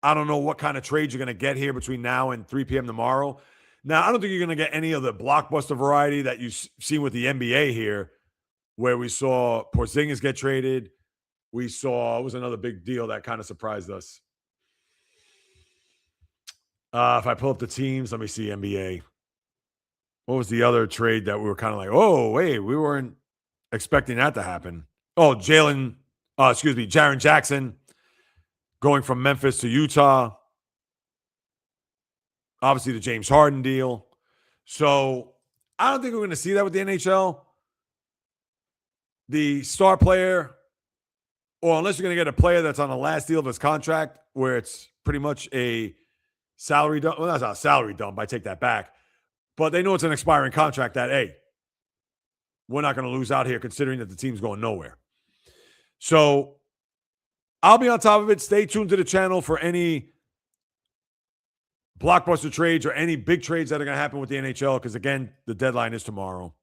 I don't know what kind of trades you're going to get here between now and 3 p.m. tomorrow. Now, I don't think you're going to get any of the blockbuster variety that you've seen with the NBA here, where we saw Porzingis get traded. We saw, it was another big deal that kind of surprised us. If I pull up the teams, let me see NBA. What was the other trade that we were kind of like, oh, wait, we weren't expecting that to happen? Oh, Jaren Jackson going from Memphis to Utah. Obviously, the James Harden deal. So I don't think we're going to see that with the NHL. The star player, or unless you're going to get a player that's on the last deal of his contract, where it's pretty much a salary dump. Well, that's not a salary dump. I take that back. But they know it's an expiring contract that, hey, we're not going to lose out here considering that the team's going nowhere. So I'll be on top of it. Stay tuned to the channel for any blockbuster trades or any big trades that are going to happen with the NHL because, again, the deadline is tomorrow.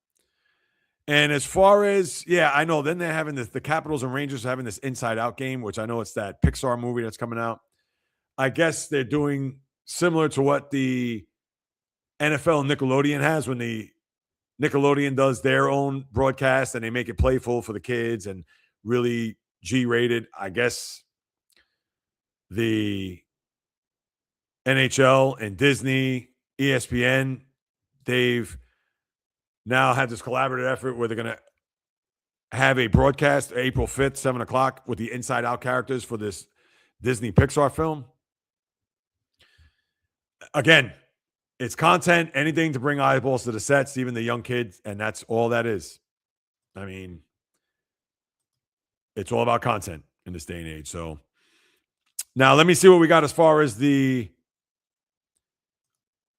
And as far as, yeah, I know, then they're having this, the Capitals and Rangers are having this Inside Out game, which I know it's that Pixar movie that's coming out. I guess they're doing similar to what the NFL and Nickelodeon has when the Nickelodeon does their own broadcast and they make it playful for the kids and really G-rated. I guess the NHL and Disney, ESPN, they've now had this collaborative effort where they're going to have a broadcast April 5th, 7 o'clock with the Inside Out characters for this Disney Pixar film. Again, it's content, anything to bring eyeballs to the sets, even the young kids, and that's all that is. I mean, it's all about content in this day and age. So now let me see what we got as far as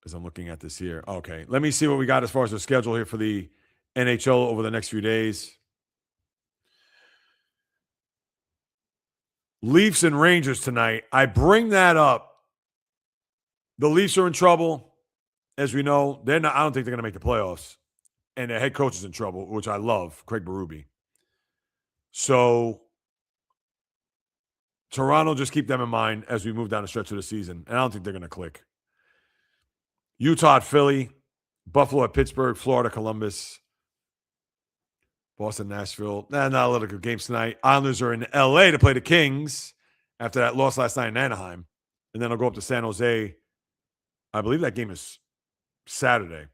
as I'm looking at this here. Okay, let me see what we got as far as the schedule here for the NHL over the next few days. Leafs and Rangers tonight. I bring that up. The Leafs are in trouble. As we know, I don't think they're going to make the playoffs. And their head coach is in trouble, which I love, Craig Berube. So Toronto, just keep them in mind as we move down the stretch of the season. And I don't think they're going to click. Utah at Philly, Buffalo at Pittsburgh, Florida, Columbus, Boston, Nashville. Not a lot of good games tonight. Islanders are in LA to play the Kings after that loss last night in Anaheim. And then I'll go up to San Jose. I believe that game is Saturday.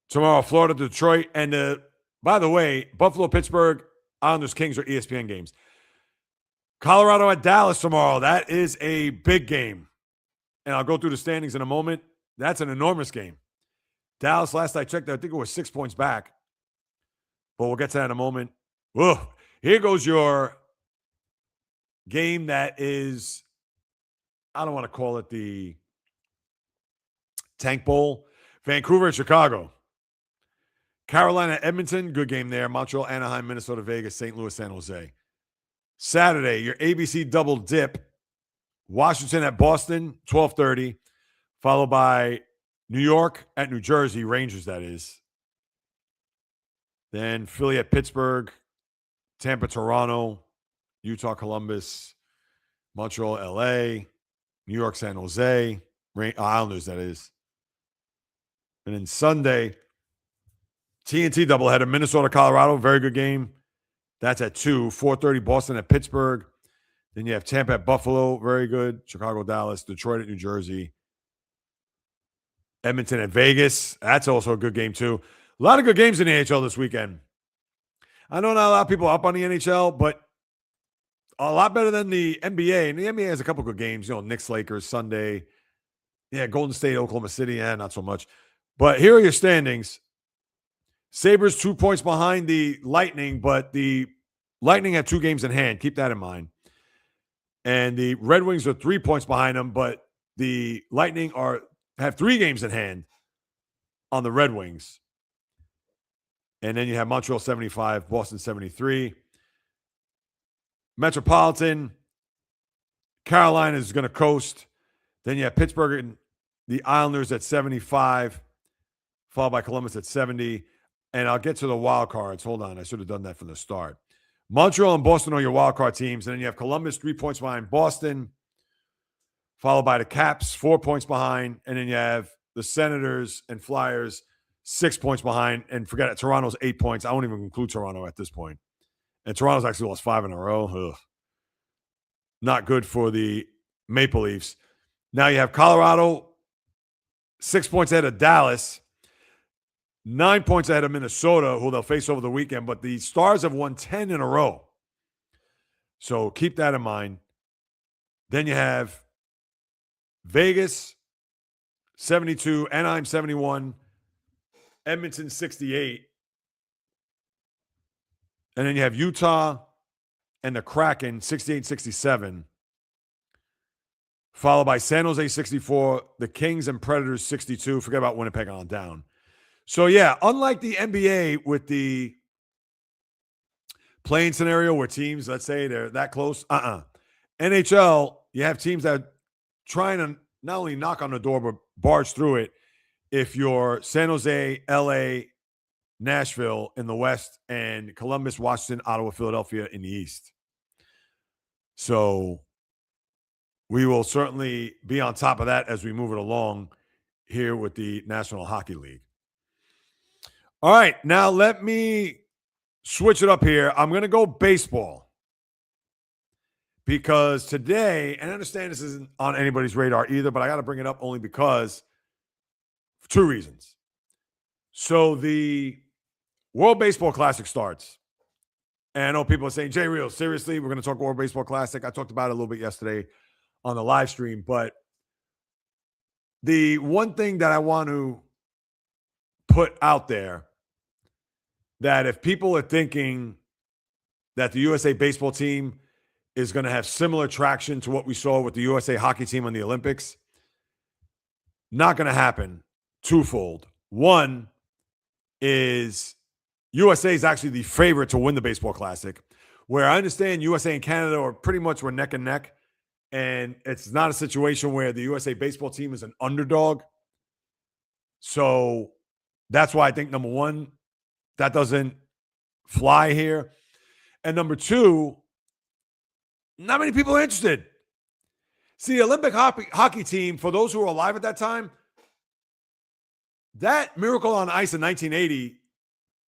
Tomorrow, Florida, Detroit. And by the way, Buffalo, Pittsburgh, Islanders, Kings are ESPN games. Colorado at Dallas tomorrow. That is a big game. And I'll go through the standings in a moment. That's an enormous game. Dallas, last I checked, I think it was 6 points back. But we'll get to that in a moment. Whoa. Here goes your game that is, I don't want to call it the Tank Bowl. Vancouver and Chicago. Carolina, Edmonton, good game there. Montreal, Anaheim, Minnesota, Vegas, St. Louis, San Jose. Saturday, your ABC double dip. Washington at Boston, 12:30. followed by New York at New Jersey, Rangers, that is. Then Philly at Pittsburgh, Tampa, Toronto, Utah, Columbus, Montreal, LA, New York, San Jose, Islanders, that is. And then Sunday, TNT doubleheader, Minnesota, Colorado, very good game. That's at 2. 4:30, Boston at Pittsburgh. Then you have Tampa at Buffalo, very good. Chicago, Dallas, Detroit at New Jersey. Edmonton at Vegas. That's also a good game, too. A lot of good games in the NHL this weekend. I know not a lot of people are up on the NHL, but a lot better than the NBA. And the NBA has a couple good games. You know, Knicks, Lakers, Sunday. Yeah, Golden State, Oklahoma City. Not so much. But here are your standings. Sabres 2 points behind the Lightning, but the Lightning had 2 games in hand. Keep that in mind. And the Red Wings are 3 points behind them, but the Lightning have 3 games in hand on the Red Wings. And then you have Montreal 75, Boston 73. Metropolitan, Carolina is going to coast. Then you have Pittsburgh and the Islanders at 75, followed by Columbus at 70. And I'll get to the wild cards. Hold on. I should have done that from the start. Montreal and Boston are your wild card teams. And then you have Columbus 3 points behind Boston, followed by the Caps 4 points behind. And then you have the Senators and Flyers 6 points behind. And forget it, Toronto's 8 points. I won't even include Toronto at this point. And Toronto's actually lost 5 in a row. Ugh. Not good for the Maple Leafs. Now you have Colorado 6 points ahead of Dallas, 9 points ahead of Minnesota, who they'll face over the weekend. But the Stars have won 10 in a row. So keep that in mind. Then you have Vegas 72, Anaheim 71, Edmonton 68. And then you have Utah and the Kraken 68-67. Followed by San Jose 64, the Kings and Predators 62. Forget about Winnipeg on down. So, yeah, unlike the NBA with the playing scenario where teams, let's say they're that close, NHL, you have teams that are trying to not only knock on the door, but barge through it. If you're San Jose, LA, Nashville in the West, and Columbus, Washington, Ottawa, Philadelphia in the East. So we will certainly be on top of that as we move it along here with the National Hockey League. All right, now let me switch it up here. I'm going to go baseball because today, and I understand this isn't on anybody's radar either, but I got to bring it up only because for 2 reasons. So the World Baseball Classic starts. And I know people are saying, JAYREELZ, seriously, we're going to talk World Baseball Classic. I talked about it a little bit yesterday on the live stream. But the one thing that I want to put out there, that if people are thinking that the USA baseball team is going to have similar traction to what we saw with the USA hockey team on the Olympics, not going to happen. Twofold. One is USA is actually the favorite to win the Baseball Classic, where I understand USA and Canada are pretty much were neck and neck, and it's not a situation where the USA baseball team is an underdog. So that's why I think, number one, that doesn't fly here. And number two, not many people are interested. See, the Olympic hockey team, for those who were alive at that time, that Miracle on Ice in 1980,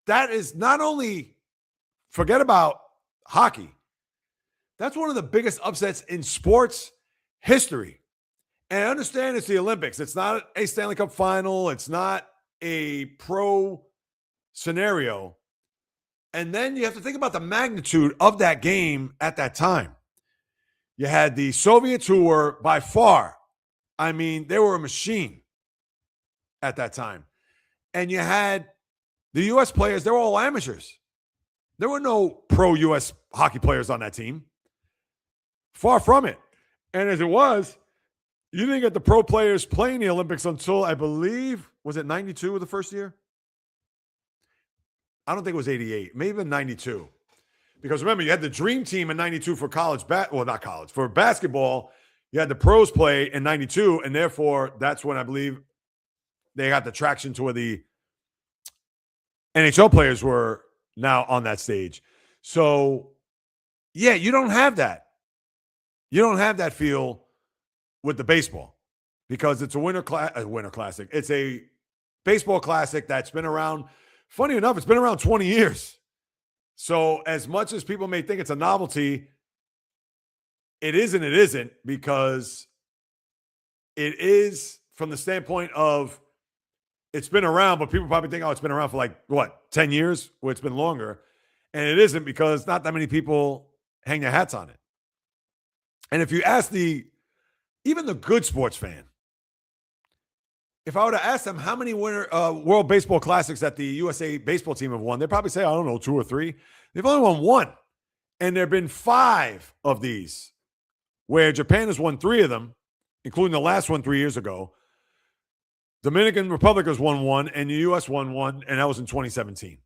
that is not only, forget about hockey, that's one of the biggest upsets in sports history. And I understand it's the Olympics. It's not a Stanley Cup final. It's not a pro scenario. And then you have to think about the magnitude of that game at that time. You had the Soviets, who were by far, I mean, they were a machine at that time. And you had the U.S. players, they were all amateurs. There were no pro U.S. hockey players on that team. Far from it. And as it was, you didn't get the pro players playing the Olympics until, I believe, was it 92 the first year? I don't think it was 88, maybe even 92. Because remember, you had the dream team in 92 for college, not college, for basketball. You had the pros play in 92, and therefore that's when I believe they got the traction to where the NHL players were now on that stage. So, yeah, you don't have that. You don't have that feel with the baseball because it's a winter classic. It's a baseball classic that's been around. Funny enough, it's been around 20 years. So as much as people may think it's a novelty, it isn't because it is from the standpoint of it's been around, but people probably think, oh, it's been around for like, what, 10 years? Well, it's been longer. And it isn't because not that many people hang their hats on it. And if you ask even the good sports fan, if I were to ask them how many World Baseball Classics that the USA baseball team have won, they'd probably say, I don't know, 2 or 3. They've only won 1. And there have been 5 of these where Japan has won 3 of them, including the last one 3 years ago. Dominican Republic has won 1, and the U.S. won 1, and that was in 2017.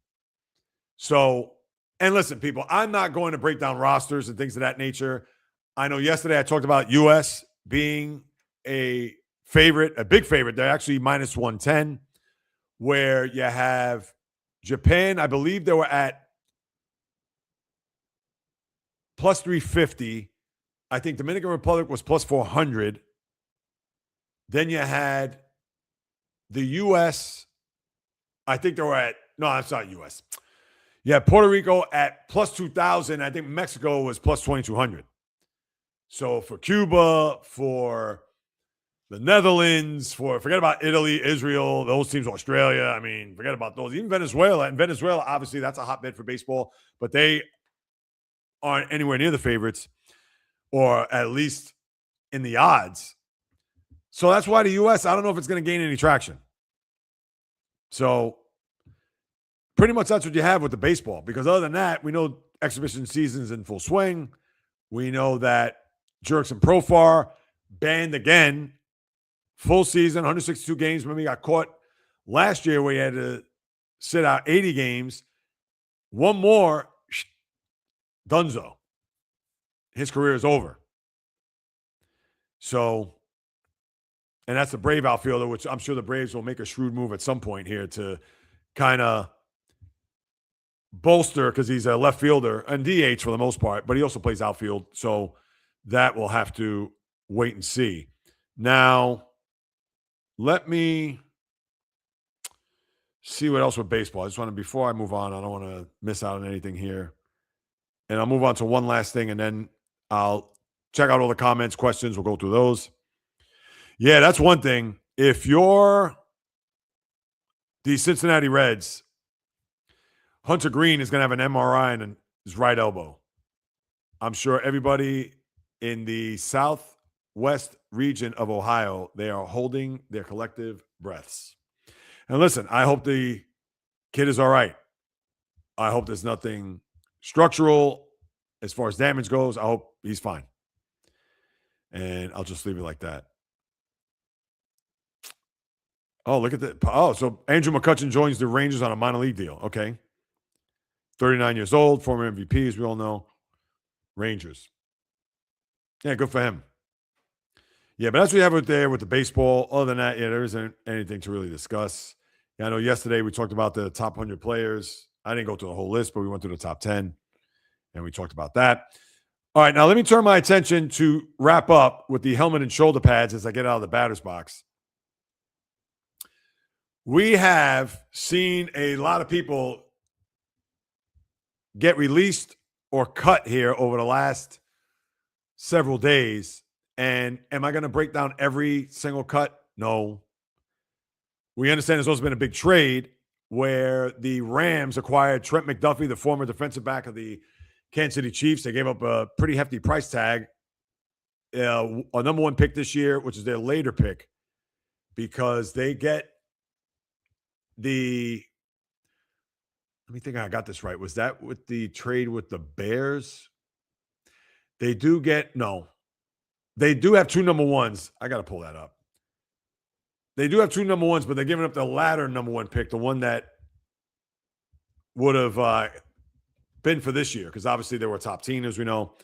So, and listen, people, I'm not going to break down rosters and things of that nature. I know yesterday I talked about U.S. being a favorite, a big favorite. They're actually minus 110, where you have Japan. I believe they were at plus 350. I think Dominican Republic was plus 400. Then you had the U.S. I think they were at, no, that's not U.S. You had Puerto Rico at plus 2,000. I think Mexico was plus 2,200. So for Cuba, for the Netherlands, forget about Italy, Israel, those teams, Australia. I mean, forget about those. Even Venezuela. And Venezuela, obviously, that's a hotbed for baseball, but they aren't anywhere near the favorites, or at least in the odds. So that's why the U.S., I don't know if it's going to gain any traction. So pretty much that's what you have with the baseball, because other than that, we know exhibition season's in full swing. We know that Jurickson Profar banned again, full season, 162 games. Remember, he got caught last year where he had to sit out 80 games. One more, dunzo. His career is over. So, and that's the Brave outfielder, which I'm sure the Braves will make a shrewd move at some point here to kind of bolster, because he's a left fielder and DH for the most part, but he also plays outfield. So that will have to wait and see. Now, let me see what else with baseball. I just want to, before I move on, I don't want to miss out on anything here. And I'll move on to one last thing, and then I'll check out all the comments, questions. We'll go through those. Yeah, that's one thing. If you're the Cincinnati Reds, Hunter Green is going to have an MRI on his right elbow. I'm sure everybody in the southwest region of Ohio, they are holding their collective breaths. And listen, I hope the kid is all right. I hope there's nothing structural as far as damage goes. I hope he's fine. And I'll just leave it like that. Oh, look at that. Oh, so Andrew McCutchen joins the Rangers on a minor league deal. Okay. 39 years old, former MVP, as we all know. Rangers. Yeah, good for him. Yeah, but that's what we have out there with the baseball. Other than that, yeah, there isn't anything to really discuss. Yeah, I know yesterday we talked about the top 100 players. I didn't go through the whole list, but we went through the top 10, and we talked about that. All right, now let me turn my attention to wrap up with the helmet and shoulder pads as I get out of the batter's box. We have seen a lot of people get released or cut here over the last several days. And am I going to break down every single cut? No. We understand there's also been a big trade where the Rams acquired Trent McDuffie, the former defensive back of the Kansas City Chiefs. They gave up a pretty hefty price tag, a number 1 pick this year, which is their later pick, because they get let me think I got this right. Was that with the trade with the Bears? They do have 2 number 1s. I got to pull that up. They do have 2 number 1s, but they're giving up the latter number 1 pick, the one that would have been for this year, because obviously they were top team, as we know.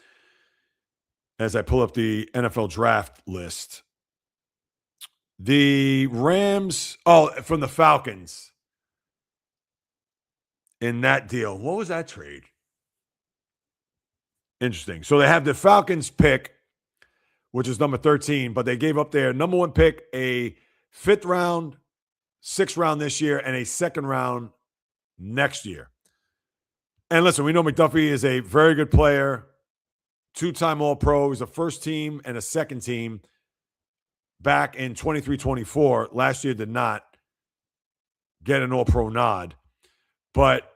as I pull up the NFL draft list. The Rams, from the Falcons in that deal. What was that trade? Interesting. So they have the Falcons pick, which is number 13, but they gave up their number 1 pick, a 5th round, 6th round this year, and a 2nd round next year. And listen, we know McDuffie is a very good player, 2-time All-Pro. He's a first team and a second team back in 23-24. Last year did not get an All-Pro nod. But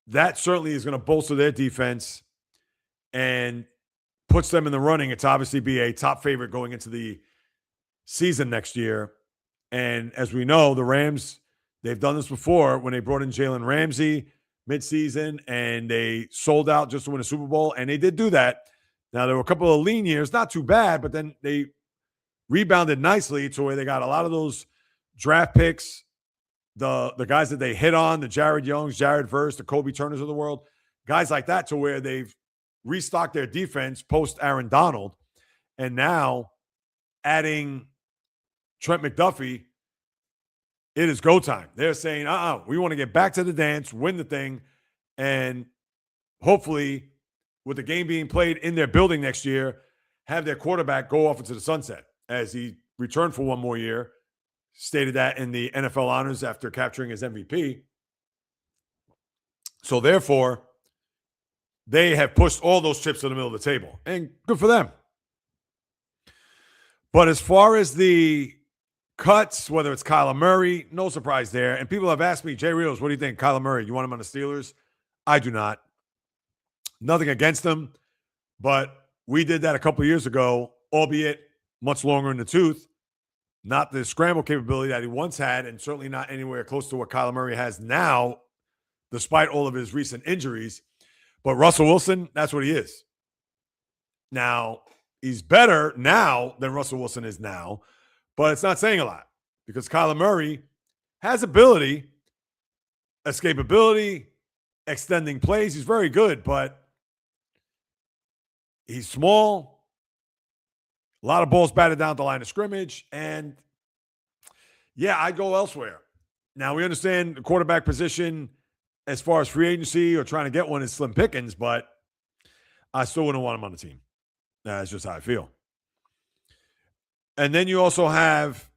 that certainly is going to bolster their defense and puts them in the running to obviously be a top favorite going into the season next year. And as we know, the Rams, they've done this before when they brought in Jalen Ramsey midseason and they sold out just to win a Super Bowl, and they did do that. Now, there were a couple of lean years, not too bad, but then they rebounded nicely to where they got a lot of those draft picks, the guys that they hit on, the Jared Youngs, Jared Verse, the Kobe Turners of the world, guys like that, to where they've restocked their defense post Aaron Donald. And now adding Trent McDuffie, it is go time. They're saying, we want to get back to the dance, win the thing, and hopefully, with the game being played in their building next year, have their quarterback go off into the sunset as he returned for one more year. Stated that in the NFL honors after capturing his MVP. So therefore, they have pushed all those chips to the middle of the table, and good for them. But as far as the cuts, whether it's Kyler Murray, no surprise there. And people have asked me, JAYREELZ, what do you think? Kyler Murray, you want him on the Steelers? I do not. Nothing against him, but we did that a couple of years ago, albeit much longer in the tooth. Not the scramble capability that he once had, and certainly not anywhere close to what Kyler Murray has now, despite all of his recent injuries. But Russell Wilson, that's what he is. Now, he's better now than Russell Wilson is now, but it's not saying a lot because Kyler Murray has ability, escapability, extending plays. He's very good, but he's small. A lot of balls batted down the line of scrimmage. And, yeah, I'd go elsewhere. Now, we understand the quarterback position as far as free agency or trying to get one is slim pickings, but I still wouldn't want him on the team. That's just how I feel. And then you also have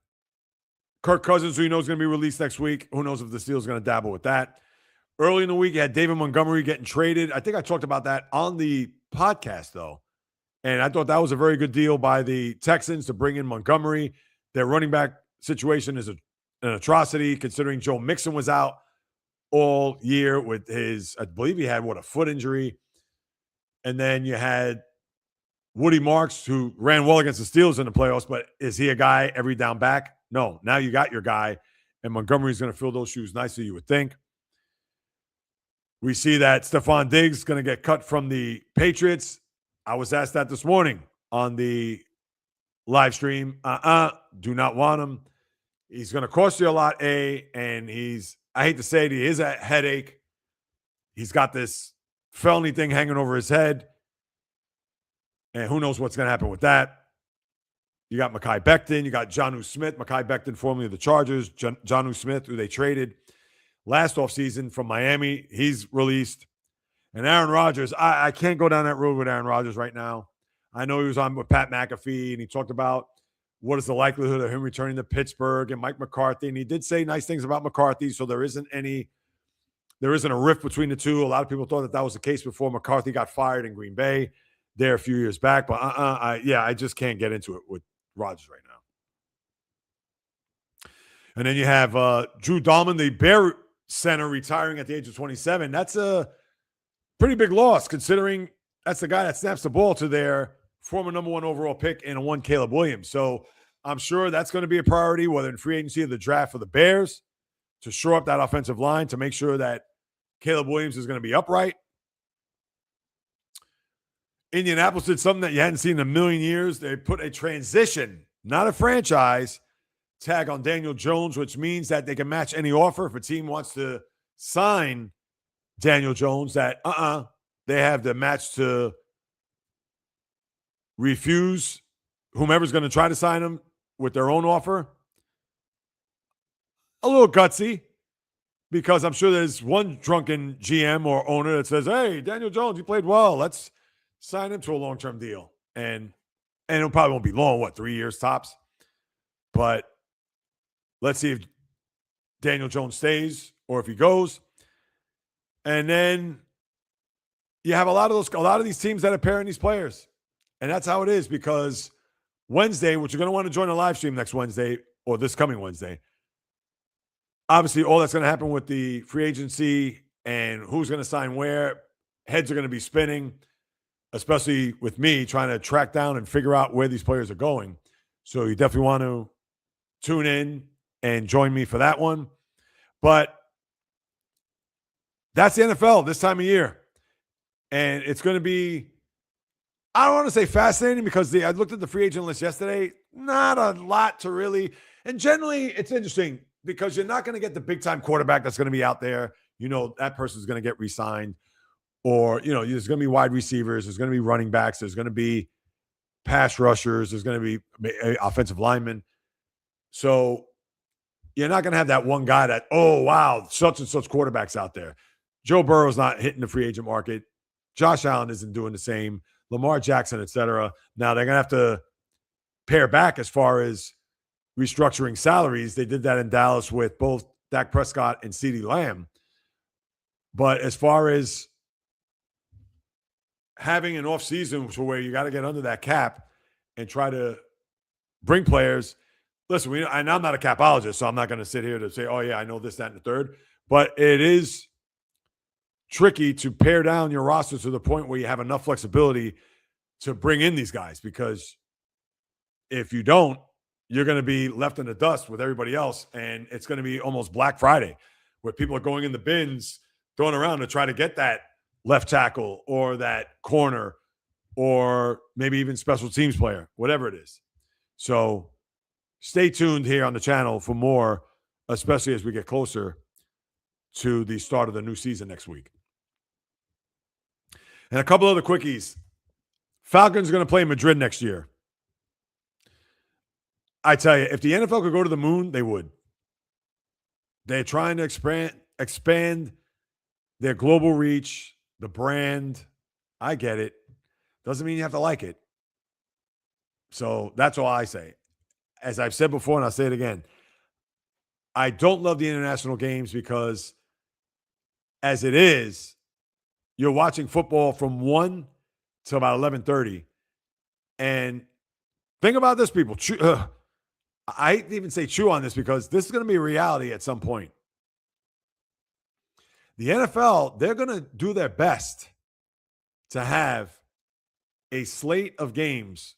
Kirk Cousins, who you know is going to be released next week. Who knows if the Steelers are going to dabble with that. Early in the week, you had David Montgomery getting traded. I think I talked about that on the podcast, though. And I thought that was a very good deal by the Texans to bring in Montgomery. Their running back situation is an atrocity, considering Joe Mixon was out all year with his, I believe he had, a foot injury. And then you had Woody Marks, who ran well against the Steelers in the playoffs, but is he a guy every down back? No. Now you got your guy, and Montgomery's going to fill those shoes nicely, you would think. We see that Stephon Diggs is going to get cut from the Patriots. I was asked that this morning on the live stream. Do not want him. He's going to cost you a lot, and I hate to say it, he is a headache. He's got this felony thing hanging over his head, and who knows what's going to happen with that. You got Mekhi Becton. You got Jonnu Smith. Mekhi Becton, formerly of the Chargers. Jonnu Smith, who they traded last offseason from Miami. He's released. And Aaron Rodgers, I can't go down that road with Aaron Rodgers right now. I know he was on with Pat McAfee, and he talked about what is the likelihood of him returning to Pittsburgh and Mike McCarthy. And he did say nice things about McCarthy, so there isn't a rift between the two. A lot of people thought that was the case before McCarthy got fired in Green Bay there a few years back. But I just can't get into it with Rodgers right now. And then you have Drew Dahlman, the Bear center, retiring at the age of 27. That's a pretty big loss, considering that's the guy that snaps the ball to their former number 1 overall pick in one Caleb Williams. So I'm sure that's going to be a priority, whether in free agency or the draft for the Bears, to shore up that offensive line, to make sure that Caleb Williams is going to be upright. Indianapolis did something that you hadn't seen in a million years. They put a transition, not a franchise, tag on Daniel Jones, which means that they can match any offer. If a team wants to sign Daniel Jones, that they have the match to refuse whomever's going to try to sign him with their own offer. A little gutsy, because I'm sure there's one drunken GM or owner that says, hey, Daniel Jones, you played well. Let's sign him to a long-term deal. And it probably won't be long, 3 years tops? But let's see if Daniel Jones stays or if he goes. And then you have a lot of these teams that are pairing these players. And that's how it is, because Wednesday, which you're going to want to join the live stream next Wednesday or this coming Wednesday, obviously all that's going to happen with the free agency and who's going to sign where, heads are going to be spinning, especially with me trying to track down and figure out where these players are going. So you definitely want to tune in and join me for that one. But that's the NFL this time of year. And it's going to be, I don't want to say fascinating, because I looked at the free agent list yesterday. Not a lot to really, and generally it's interesting because you're not going to get the big time quarterback that's going to be out there. You know, that person's going to get re-signed, or, you know, there's going to be wide receivers. There's going to be running backs. There's going to be pass rushers. There's going to be offensive linemen. So you're not going to have that one guy that, oh, wow, such and such quarterbacks out there. Joe Burrow's not hitting the free agent market. Josh Allen isn't doing the same. Lamar Jackson, et cetera. Now they're going to have to pare back as far as restructuring salaries. They did that in Dallas with both Dak Prescott and CeeDee Lamb. But as far as having an offseason where you got to get under that cap and try to bring players, listen, and I'm not a capologist, so I'm not going to sit here to say, oh, yeah, I know this, that, and the third. But it is tricky to pare down your roster to the point where you have enough flexibility to bring in these guys, because if you don't, you're going to be left in the dust with everybody else, and it's going to be almost Black Friday where people are going in the bins, throwing around to try to get that left tackle or that corner or maybe even special teams player, whatever it is. So stay tuned here on the channel for more, especially as we get closer to the start of the new season next week. And a couple other quickies. Falcons are going to play Madrid next year. I tell you, if the NFL could go to the moon, they would. They're trying to expand their global reach, the brand. I get it. Doesn't mean you have to like it. So that's all I say. As I've said before, and I'll say it again, I don't love the international games because, as it is, you're watching football from 1 to about 11:30. And think about this, people. I hate to even say chew on this, because this is going to be a reality at some point. The NFL, they're going to do their best to have a slate of games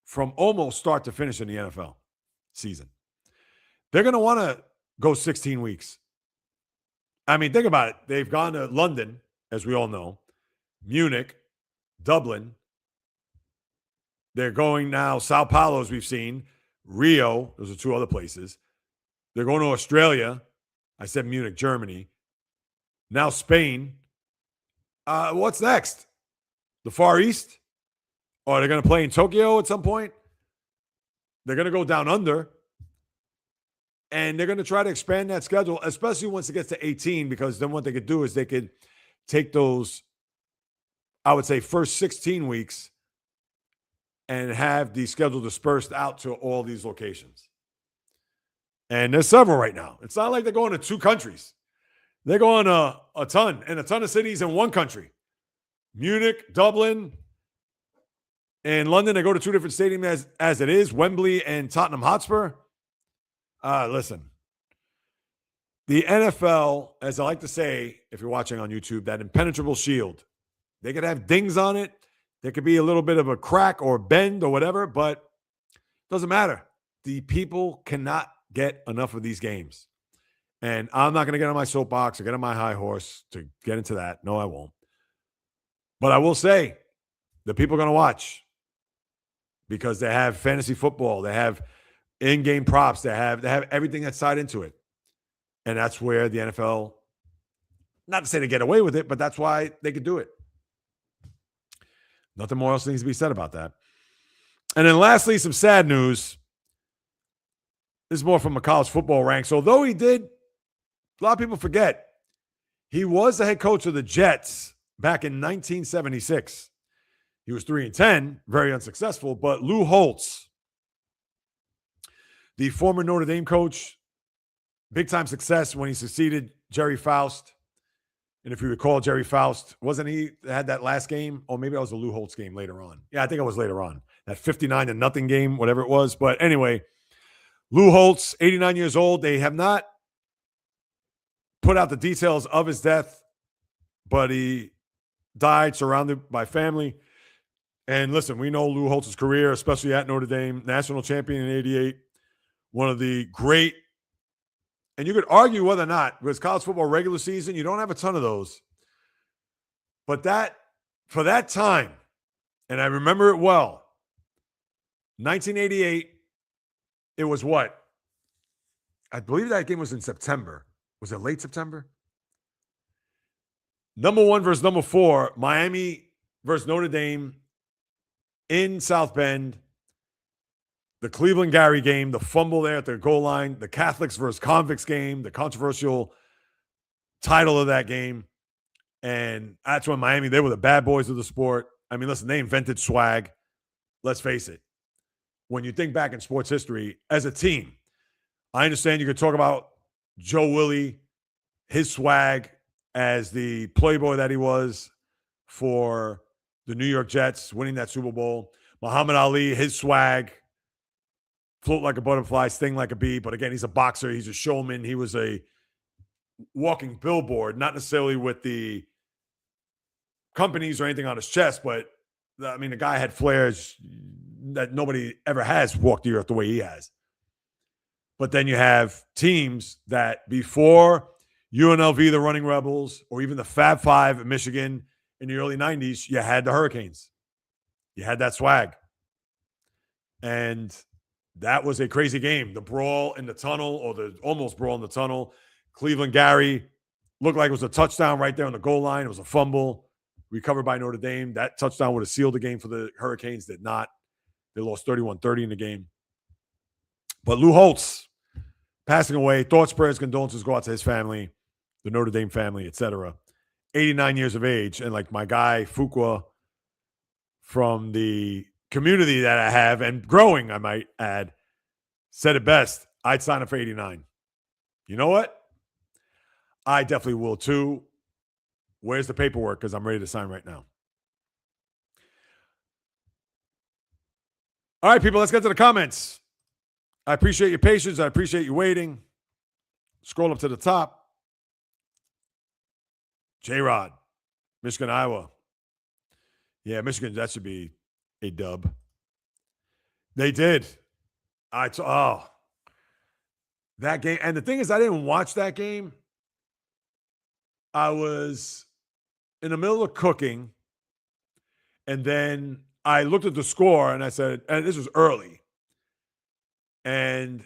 from almost start to finish in the NFL season. They're going to want to go 16 weeks. I mean, think about it. They've gone to London, as we all know, Munich, Dublin. They're going now, Sao Paulo, as we've seen, Rio. Those are two other places. They're going to Australia. I said Munich, Germany. Now Spain. What's next? The Far East? Or they're going to play in Tokyo at some point? They're going to go down under. And they're going to try to expand that schedule, especially once it gets to 18, because then what they could do is they could take those, I would say, first 16 weeks and have the schedule dispersed out to all these locations. And there's several right now. It's not like they're going to 2 countries. They're going a ton, and a ton of cities in one country. Munich, Dublin, and London. They go to 2 different stadiums as it is, Wembley and Tottenham Hotspur. Listen, the NFL, as I like to say, if you're watching on YouTube, that impenetrable shield. They could have dings on it. There could be a little bit of a crack or bend or whatever, but it doesn't matter. The people cannot get enough of these games. And I'm not going to get on my soapbox or get on my high horse to get into that. No, I won't. But I will say the people are going to watch because they have fantasy football. They have in-game props. They have everything that's tied into it. And that's where the NFL, not to say they get away with it, but that's why they could do it. Nothing more else needs to be said about that. And then lastly, some sad news. This is more from a college football ranks. Although he did, a lot of people forget, he was the head coach of the Jets back in 1976. He was 3-10, very unsuccessful. But Lou Holtz, the former Notre Dame coach, big time success when he succeeded Jerry Faust. And if you recall, Jerry Faust, wasn't he had that last game? Or maybe that was the Lou Holtz game later on. Yeah, I think it was later on. That 59-0 game, whatever it was. But anyway, Lou Holtz, 89 years old. They have not put out the details of his death, but he died surrounded by family. And listen, we know Lou Holtz's career, especially at Notre Dame, national champion in 88, one of the great, and you could argue whether or not, because college football regular season, you don't have a ton of those. But that, for that time, and I remember it well, 1988, it was what? I believe that game was in September. Was it late September? Number 1 versus number 4, Miami versus Notre Dame in South Bend. The Cleveland Gary game, the fumble there at the goal line, the Catholics versus Convicts game, the controversial title of that game. And that's when Miami, they were the bad boys of the sport. I mean, listen, they invented swag. Let's face it. When you think back in sports history, as a team, I understand you could talk about Joe Willie, his swag as the playboy that he was for the New York Jets, winning that Super Bowl. Muhammad Ali, his swag, float like a butterfly, sting like a bee. But again, he's a boxer. He's a showman. He was a walking billboard, not necessarily with the companies or anything on his chest, but I mean, the guy had flares that nobody ever has walked the earth the way he has. But then you have teams that before UNLV, the Running Rebels, or even the Fab Five in Michigan in the early 90s, you had the Hurricanes. You had that swag. And that was a crazy game. The brawl in the tunnel, or the almost brawl in the tunnel. Cleveland Gary looked like it was a touchdown right there on the goal line. It was a fumble recovered by Notre Dame. That touchdown would have sealed the game for the Hurricanes. Did not. They lost 31-30 in the game. But Lou Holtz passing away. Thoughts, prayers, condolences go out to his family, the Notre Dame family, etc. 89 years of age. And like my guy, Fuqua, from the community that I have, and growing, I might add, said it best. I'd sign up for 89. You know what? I definitely will too. Where's the paperwork? Because I'm ready to sign right now. All right, people, let's get to the comments. I appreciate your patience. I appreciate you waiting. Scroll up to the top. J-Rod, Michigan, Iowa. Yeah, Michigan, that should be a dub. They did. That game. And the thing is, I didn't watch that game. I was in the middle of cooking, and then I looked at the score, and I said, and this was early. And,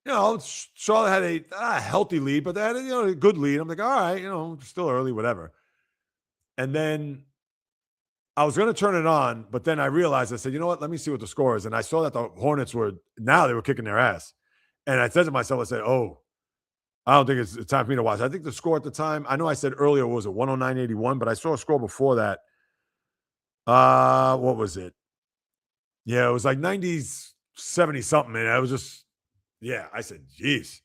you know, Charlotte had a healthy lead, but they had a good lead. I'm like, all right, still early, whatever. And then I was going to turn it on, but then I realized, I said, you know what, let me see what the score is. And I saw that the Hornets were kicking their ass. And I said to myself, I said, I don't think it's time for me to watch. I think the score at the time, I know I said earlier, was it 109-81, but I saw a score before that. What was it? Yeah, it was like 70 something, and I was just, I said, geez,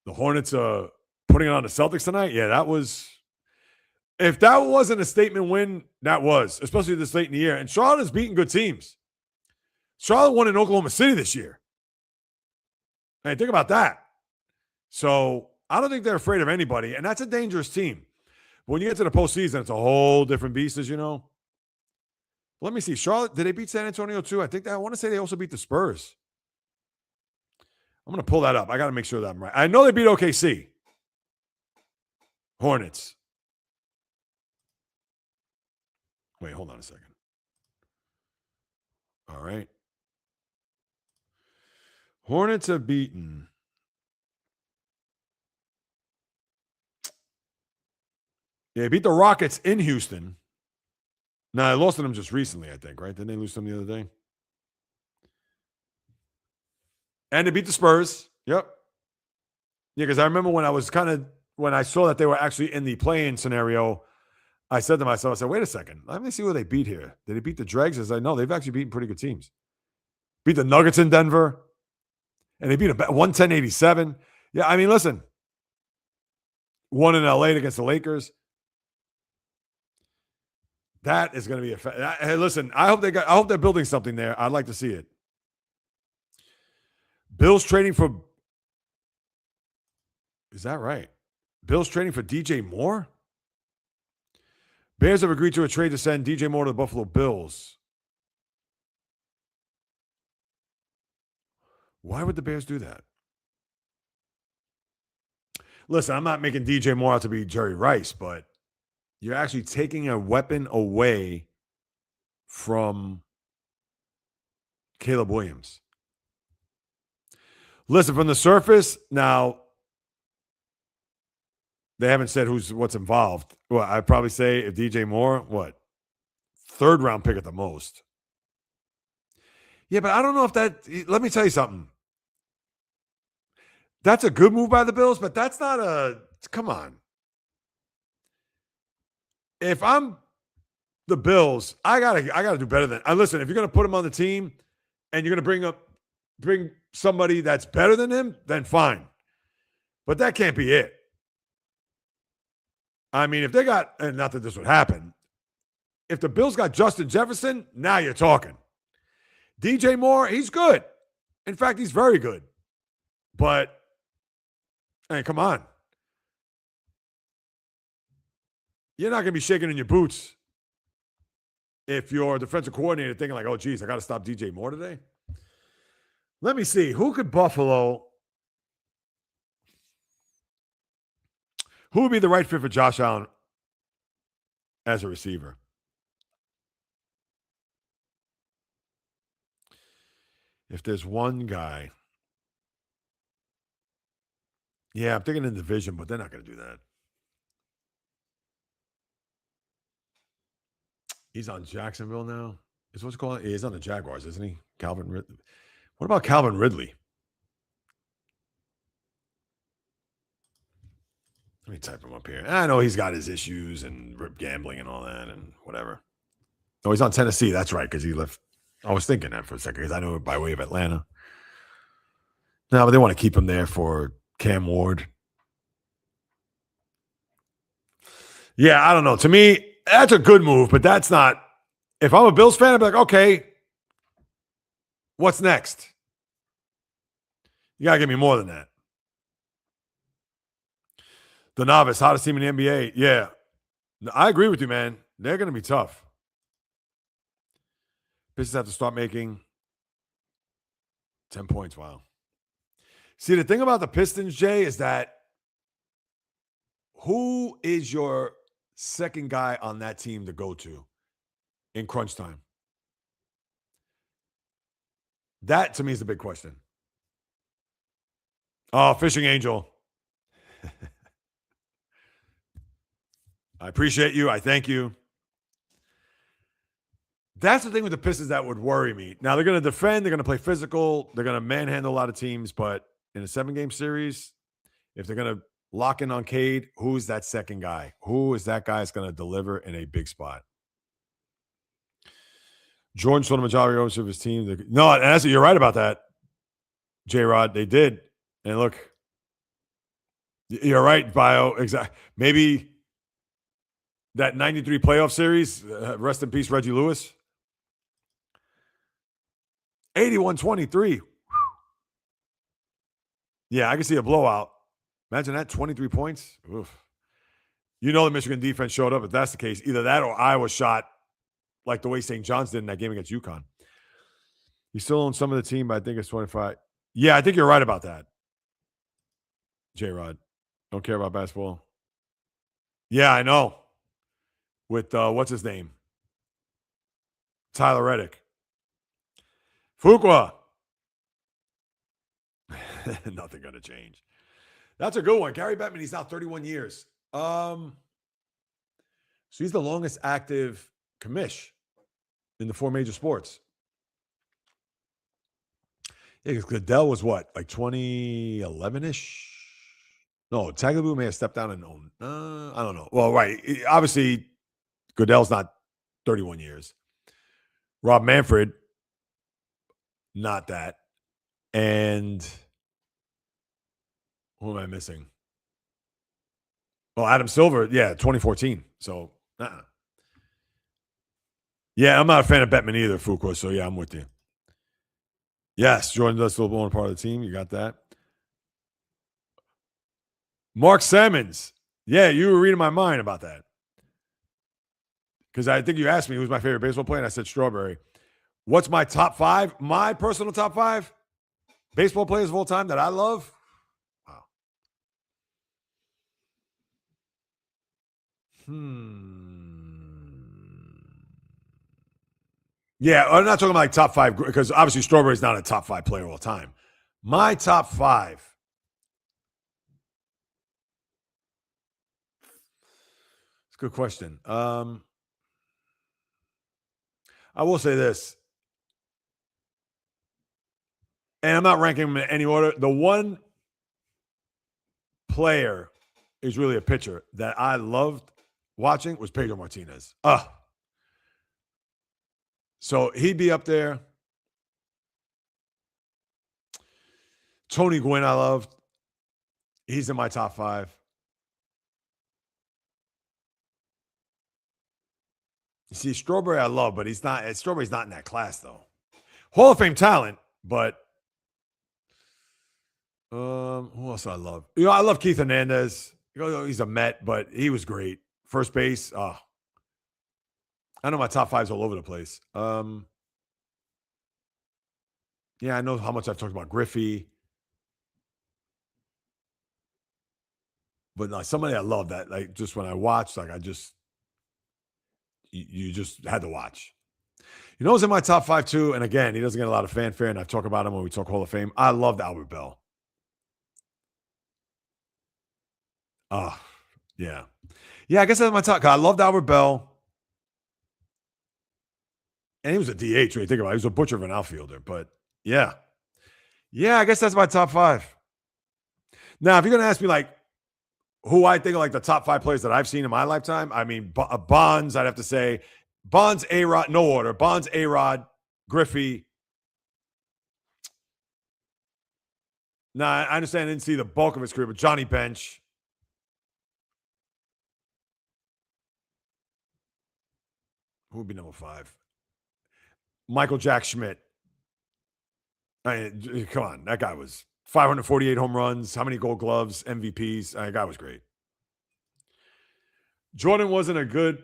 the Hornets are putting it on the Celtics tonight. Yeah, that was, if that wasn't a statement win, that was, especially this late in the year. And Charlotte has beaten good teams. Charlotte won in Oklahoma City this year. Hey, think about that. So I don't think they're afraid of anybody, and that's a dangerous team. When you get to the postseason, it's a whole different beast, as you know. Let me see. Charlotte, did they beat San Antonio too? I want to say they also beat the Spurs. I'm going to pull that up. I got to make sure that I'm right. I know they beat OKC. Hornets. Wait, hold on a second. All right. Hornets have beaten. Yeah, they beat the Rockets in Houston. Now, I lost to them just recently, I think, right? Didn't they lose them the other day? And they beat the Spurs. Yep. Yeah, because I remember when I saw that they were actually in the play-in scenario, I said to myself, I said, wait a second. Let me see who they beat here. Did they beat the Dregs? As I know, they've actually beaten pretty good teams. Beat the Nuggets in Denver. And they beat a 110-87. Yeah, I mean, listen. Won in LA against the Lakers. That is going to be hey, listen, I hope they're building something there. I'd like to see it. Bills trading for Is that right? Bills trading for DJ Moore? Bears have agreed to a trade to send DJ Moore to the Buffalo Bills. Why would the Bears do that? Listen, I'm not making DJ Moore out to be Jerry Rice, but you're actually taking a weapon away from Caleb Williams. Listen, from the surface, now, they haven't said what's involved. Well, I'd probably say if DJ Moore, third round pick at the most. Yeah, but I don't know if let me tell you something. That's a good move by the Bills, but that's not come on. If I'm the Bills, I gotta do better than. Listen, if you're gonna put him on the team and you're gonna bring somebody that's better than him, then fine. But that can't be it. I mean, if they got, and not that this would happen, if the Bills got Justin Jefferson, now you're talking. DJ Moore, he's good. In fact, he's very good. But, hey, come on. You're not going to be shaking in your boots if you're a defensive coordinator thinking like, oh, geez, I got to stop DJ Moore today. Let me see. Who would be the right fit for Josh Allen as a receiver? If there's one guy. Yeah, I'm thinking in division, but they're not going to do that. He's on Jacksonville now. Is what's called? He's on the Jaguars, isn't he? Calvin Ridley. What about Calvin Ridley? Let me type him up here. I know he's got his issues and gambling and all that and whatever. Oh, he's on Tennessee. That's right, because he left. I was thinking that for a second because I know by way of Atlanta. No, but they want to keep him there for Cam Ward. Yeah, I don't know. To me, that's a good move, but that's not. If I'm a Bills fan, I'd be like, okay, what's next? You got to give me more than that. The novice, hottest team in the NBA. Yeah. I agree with you, man. They're going to be tough. Pistons have to start making 10 points. Wow. See, the thing about the Pistons, Jay, is that who is your second guy on that team to go to in crunch time? That, to me, is the big question. Oh, Fishing Angel. I appreciate you. I thank you. That's the thing with the Pistons that would worry me. Now, they're going to defend. They're going to play physical. They're going to manhandle a lot of teams. But in a 7-game series, if they're going to lock in on Cade, who's that second guy? Who is that guy that's going to deliver in a big spot? Jordan saw the majority of his team. No, and you're right about that, J-Rod. They did. And look, you're right, Bio. Exactly. Maybe that 93 playoff series, rest in peace, Reggie Lewis. 81-23. Yeah, I can see a blowout. Imagine that, 23 points. Oof. You know the Michigan defense showed up. If that's the case, either that or Iowa shot like the way St. John's did in that game against UConn. He still owns some of the team, but I think it's 25. Yeah, I think you're right about that, J-Rod. Don't care about basketball. Yeah, I know. With, what's his name? Tyler Reddick. Fuqua. Nothing going to change. That's a good one. Gary Bettman, he's now 31 years. So he's the longest active commish in the 4 major sports. Yeah, because Goodell was what, like 2011-ish? No, Tagliabue may have stepped down and I don't know. Well, right. Obviously, Goodell's not 31 years. Rob Manfred, not that. And who am I missing? Well, Adam Silver, yeah, 2014. So, yeah, I'm not a fan of Bettman either, Fuqua. So, yeah, I'm with you. Yes, Jordan does still want a part of the team. You got that. Mark Sammons. Yeah, you were reading my mind about that. Because I think you asked me who's my favorite baseball player, and I said Strawberry. What's my top 5? My personal top 5 baseball players of all time that I love? Wow. Yeah, I'm not talking about like top 5 because obviously Strawberry's not a top 5 player all time. My top 5. It's a good question. I will say this, and I'm not ranking them in any order. The one player is really a pitcher that I loved watching was Pedro Martinez. So he'd be up there. Tony Gwynn, I loved. He's in my top 5. You see, Strawberry I love, but Strawberry's not in that class, though. Hall of Fame talent, but who else I love? I love Keith Hernandez. He's a Met, but he was great. First base. I know my top 5's all over the place. Yeah, I know how much I've talked about Griffey. But somebody I love that, like, just when I watched, like, you just had to watch. You know who's in my top 5 too? And again, he doesn't get a lot of fanfare, and I've talked about him when we talk Hall of Fame. I loved Albert Bell. Yeah. Yeah, I guess that's my top. I loved Albert Bell. And he was a DH, when you think about it. He was a butcher of an outfielder. But yeah. Yeah, I guess that's my top 5. Now, if you're going to ask me, like, who I think are like the top 5 players that I've seen in my lifetime, I mean, Bonds, I'd have to say. Bonds, A-Rod, no order. Bonds, A-Rod, Griffey. Now, I understand I didn't see the bulk of his career, but Johnny Bench. Who would be number 5? Michael Jack Schmidt. I mean, come on. That guy was 548 home runs. How many Gold Gloves, MVPs? That guy was great. Jordan wasn't a good.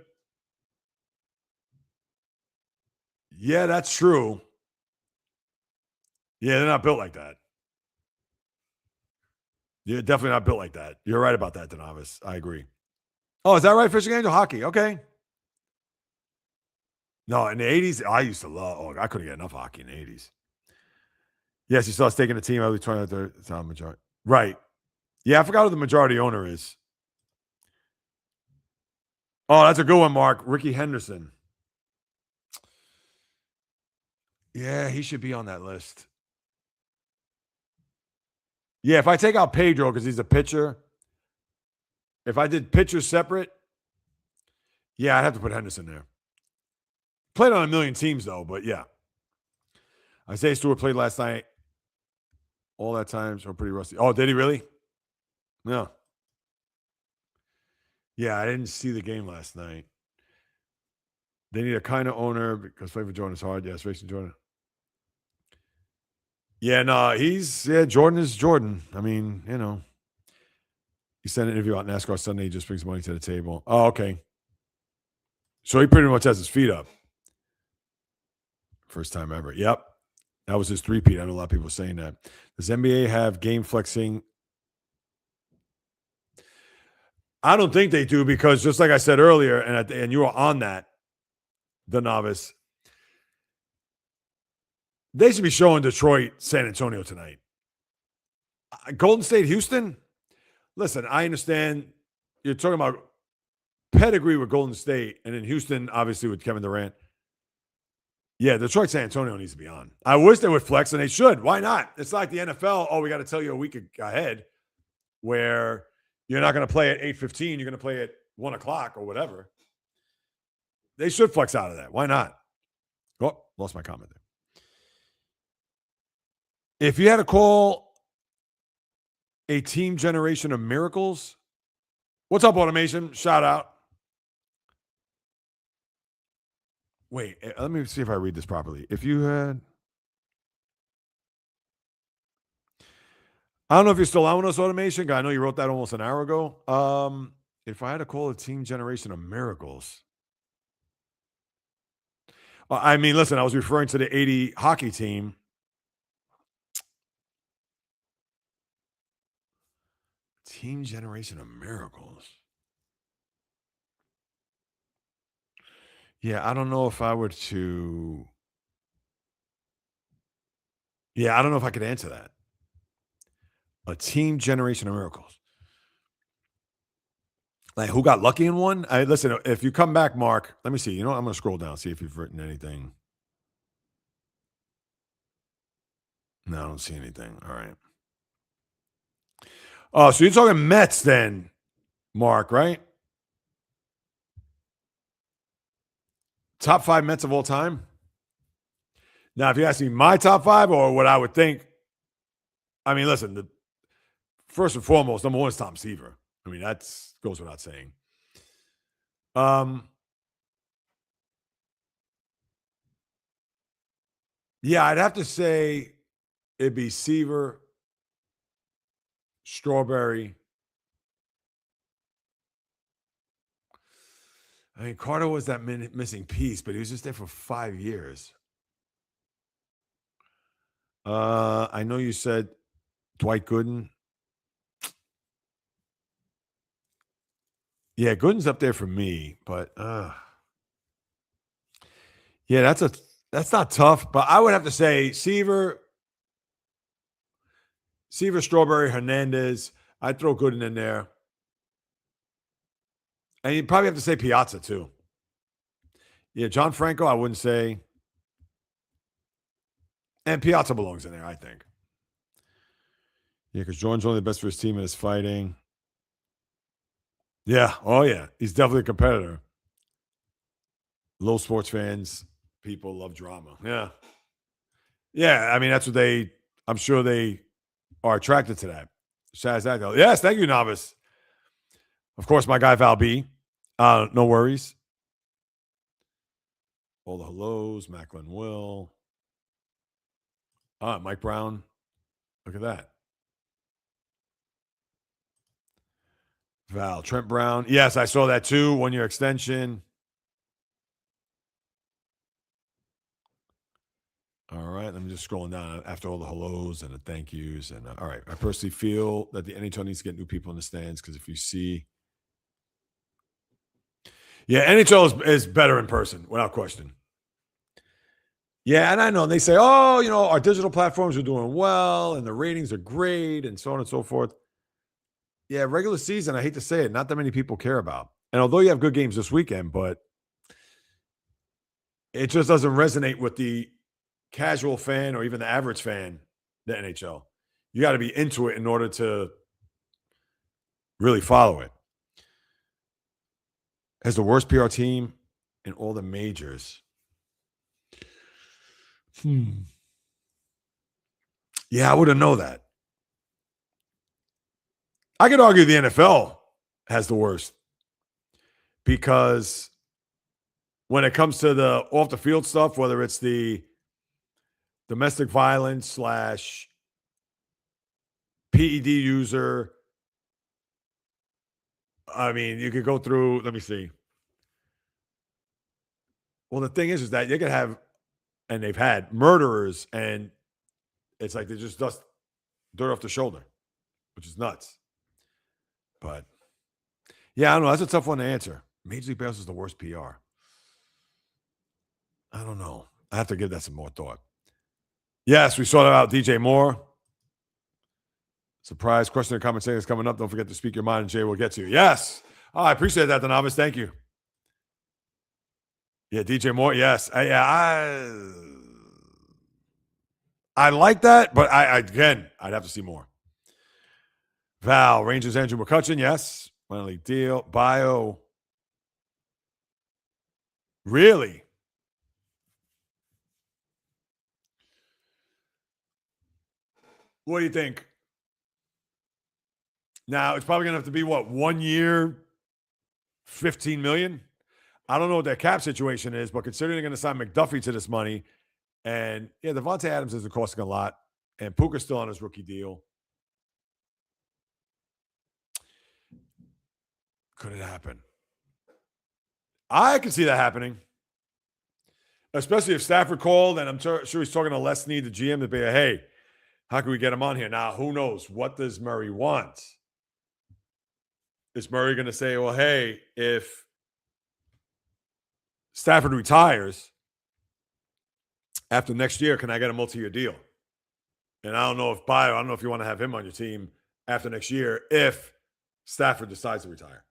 Yeah, that's true. Yeah, they're not built like that. You're definitely not built like that. You're right about that, Denovis. I agree. Oh, is that right? Fishing Angel hockey. Okay. No, in the 80s, I used to love. I couldn't get enough hockey in the 80s. Yes, he saw us taking the team. I was trying to sound majority. Right. Yeah, I forgot who the majority owner is. Oh, that's a good one, Mark. Ricky Henderson. Yeah, he should be on that list. Yeah, if I take out Pedro because he's a pitcher, if I did pitchers separate, yeah, I'd have to put Henderson there. Played on a million teams, though, but yeah. Isaiah Stewart played last night. All that time, so pretty rusty. Oh, did he really? No. Yeah, I didn't see the game last night. They need a kind of owner because playing for Jordan is hard. Yes, racing Jordan. Yeah, no, Jordan is Jordan. I mean, he sent an interview out in NASCAR Sunday. He just brings money to the table. Oh, okay. So he pretty much has his feet up. First time ever. Yep. That was his three-peat. I know a lot of people saying that. Does NBA have game flexing? I don't think they do because just like I said earlier, and you were on that, the novice, they should be showing Detroit, San Antonio tonight. Golden State, Houston? Listen, I understand you're talking about pedigree with Golden State, and in Houston, obviously with Kevin Durant. Yeah, Detroit San Antonio needs to be on. I wish they would flex, and they should. Why not? It's like the NFL. Oh, we got to tell you a week ahead where you're not going to play at 8:15. You're going to play at 1 o'clock or whatever. They should flex out of that. Why not? Oh, lost my comment there. If you had to call a team generation of miracles, what's up, Automation? Shout out. Wait, let me see if I read this properly. If you had, I don't know if you're still on with us, Automation. I know you wrote that almost an hour ago. If I had to call a team generation of miracles, I mean, listen, I was referring to the 80 hockey team. Team generation of miracles. Yeah, I don't know if I were to. Yeah, I don't know if I could answer that. A team generation of miracles. Like, who got lucky in one? Listen, if you come back, Mark, let me see. You know what? I'm going to scroll down, see if you've written anything. No, I don't see anything. All right. Oh, so you're talking Mets then, Mark, right? Top 5 Mets of all time? Now, if you ask me my top 5 or what I would think, I mean, listen, first and foremost, number 1 is Tom Seaver. I mean, that goes without saying. Yeah, I'd have to say it'd be Seaver, Strawberry. I mean, Carter was that missing piece, but he was just there for 5 years. I know you said Dwight Gooden. Yeah, Gooden's up there for me, but yeah, that's not tough. But I would have to say Seaver, Strawberry, Hernandez. I'd throw Gooden in there. And you'd probably have to say Piazza, too. Yeah, John Franco, I wouldn't say. And Piazza belongs in there, I think. Yeah, because Jordan's only the best for his team and his fighting. Yeah. Oh, yeah. He's definitely a competitor. Low sports fans, people love drama. Yeah. Yeah, I mean, that's what I'm sure they are attracted to that. Shaz Agdal. Yes, thank you, Novice. Of course, my guy Val B. No worries. All the hellos, Macklin Will. Mike Brown. Look at that. Val, Trent Brown. Yes, I saw that too. 1-year extension. All right, let me just scrolling down after all the hellos and the thank yous. And all right, I personally feel that the NHL needs to get new people in the stands because if you see. Yeah, NHL is better in person, without question. Yeah, and I know. And they say, oh, our digital platforms are doing well and the ratings are great and so on and so forth. Yeah, regular season, I hate to say it, not that many people care about. And although you have good games this weekend, but it just doesn't resonate with the casual fan or even the average fan, the NHL. You got to be into it in order to really follow it. Has the worst PR team in all the majors. Yeah, I wouldn't know that. I could argue the NFL has the worst because when it comes to the off the field stuff, whether it's the domestic violence / PED user, I mean, you could go through, let me see. Well, the thing is that you could have, and they've had murderers, and it's like they just dust dirt off the shoulder, which is nuts. But yeah, I don't know. That's a tough one to answer. Major League Baseball is the worst PR. I don't know. I have to give that some more thought. Yes, we saw about DJ Moore. Surprise question and comment saying is coming up. Don't forget to speak your mind, and Jay will get to you. Yes. Oh, I appreciate that, Donavis. Thank you. Yeah, DJ Moore. Yes. I like that, but again, I'd have to see more. Val, Rangers, Andrew McCutcheon. Yes. Minor league deal. Bio. Really? What do you think? Now, it's probably going to have to be what, 1 year, 15 million? I don't know what their cap situation is, but considering they're going to sign McDuffie to this money, and yeah, Devontae Adams isn't costing a lot, and Puka's still on his rookie deal. Could it happen? I can see that happening, especially if Stafford called, and I'm sure he's talking to Les Snead, the GM, to be like, hey, how can we get him on here? Now, who knows? What does Murray want? Is Murray going to say, well, hey, if Stafford retires after next year, can I get a multi-year deal? And I don't know if you want to have him on your team after next year if Stafford decides to retire.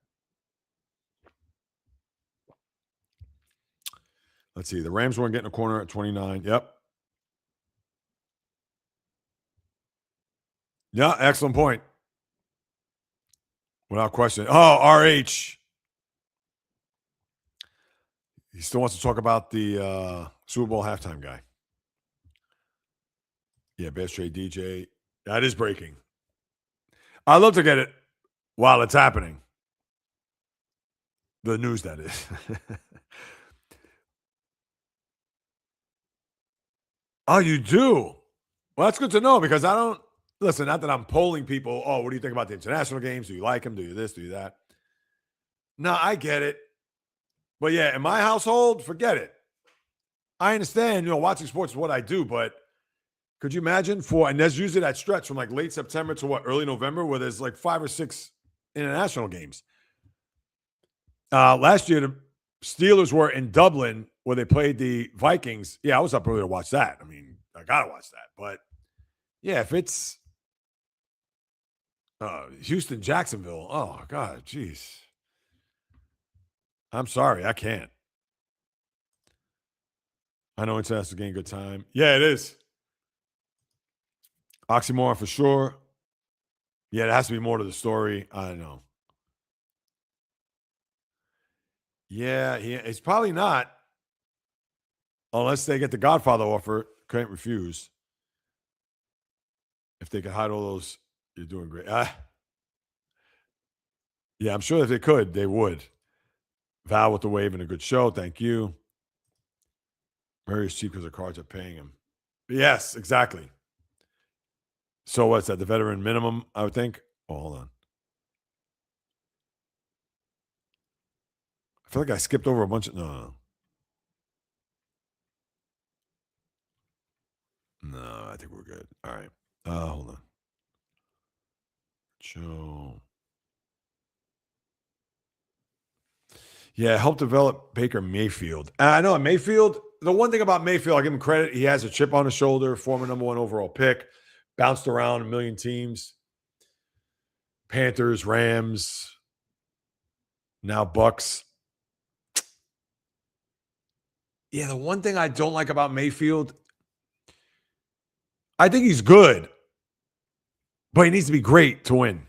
Let's see. The Rams weren't getting a corner at 29. Yep. Yeah, excellent point. Without question. Oh, RH. He still wants to talk about the Super Bowl halftime guy. Yeah, Bears trade DJ. That is breaking. I'd love to get it while it's happening. The news, that is. Oh, you do? Well, that's good to know because I don't listen. Not that I'm polling people. Oh, what do you think about the international games? Do you like them? Do you this? Do you that? No, I get it. But yeah, in my household, forget it. I understand, watching sports is what I do, but could you imagine and there's usually that stretch from like late September to early November where there's like 5 or 6 international games. Last year, the Steelers were in Dublin where they played the Vikings. Yeah, I was up early to watch that. I mean, I got to watch that. But yeah, if it's Houston, Jacksonville, oh, God, jeez. I'm sorry, I can't. I know international game, good time. Yeah, it is. Oxymoron for sure. Yeah, there has to be more to the story. I know. Yeah, it's probably not. Unless they get the Godfather offer, can't refuse. If they could hide all those, you're doing great. Yeah, I'm sure if they could, they would. Val with the wave and a good show. Thank you. Murray's cheap because the cards are paying him. Yes, exactly. So what's that? The veteran minimum, I would think. Oh, hold on. I feel like I skipped over a bunch of. No. No, I think we're good. All right. Hold on. Show. Yeah, help develop Baker Mayfield. I know Mayfield. The one thing about Mayfield, I give him credit. He has a chip on his shoulder. Former number 1 overall pick. Bounced around a million teams. Panthers, Rams. Now Bucks. Yeah, the one thing I don't like about Mayfield, I think he's good, but he needs to be great to win.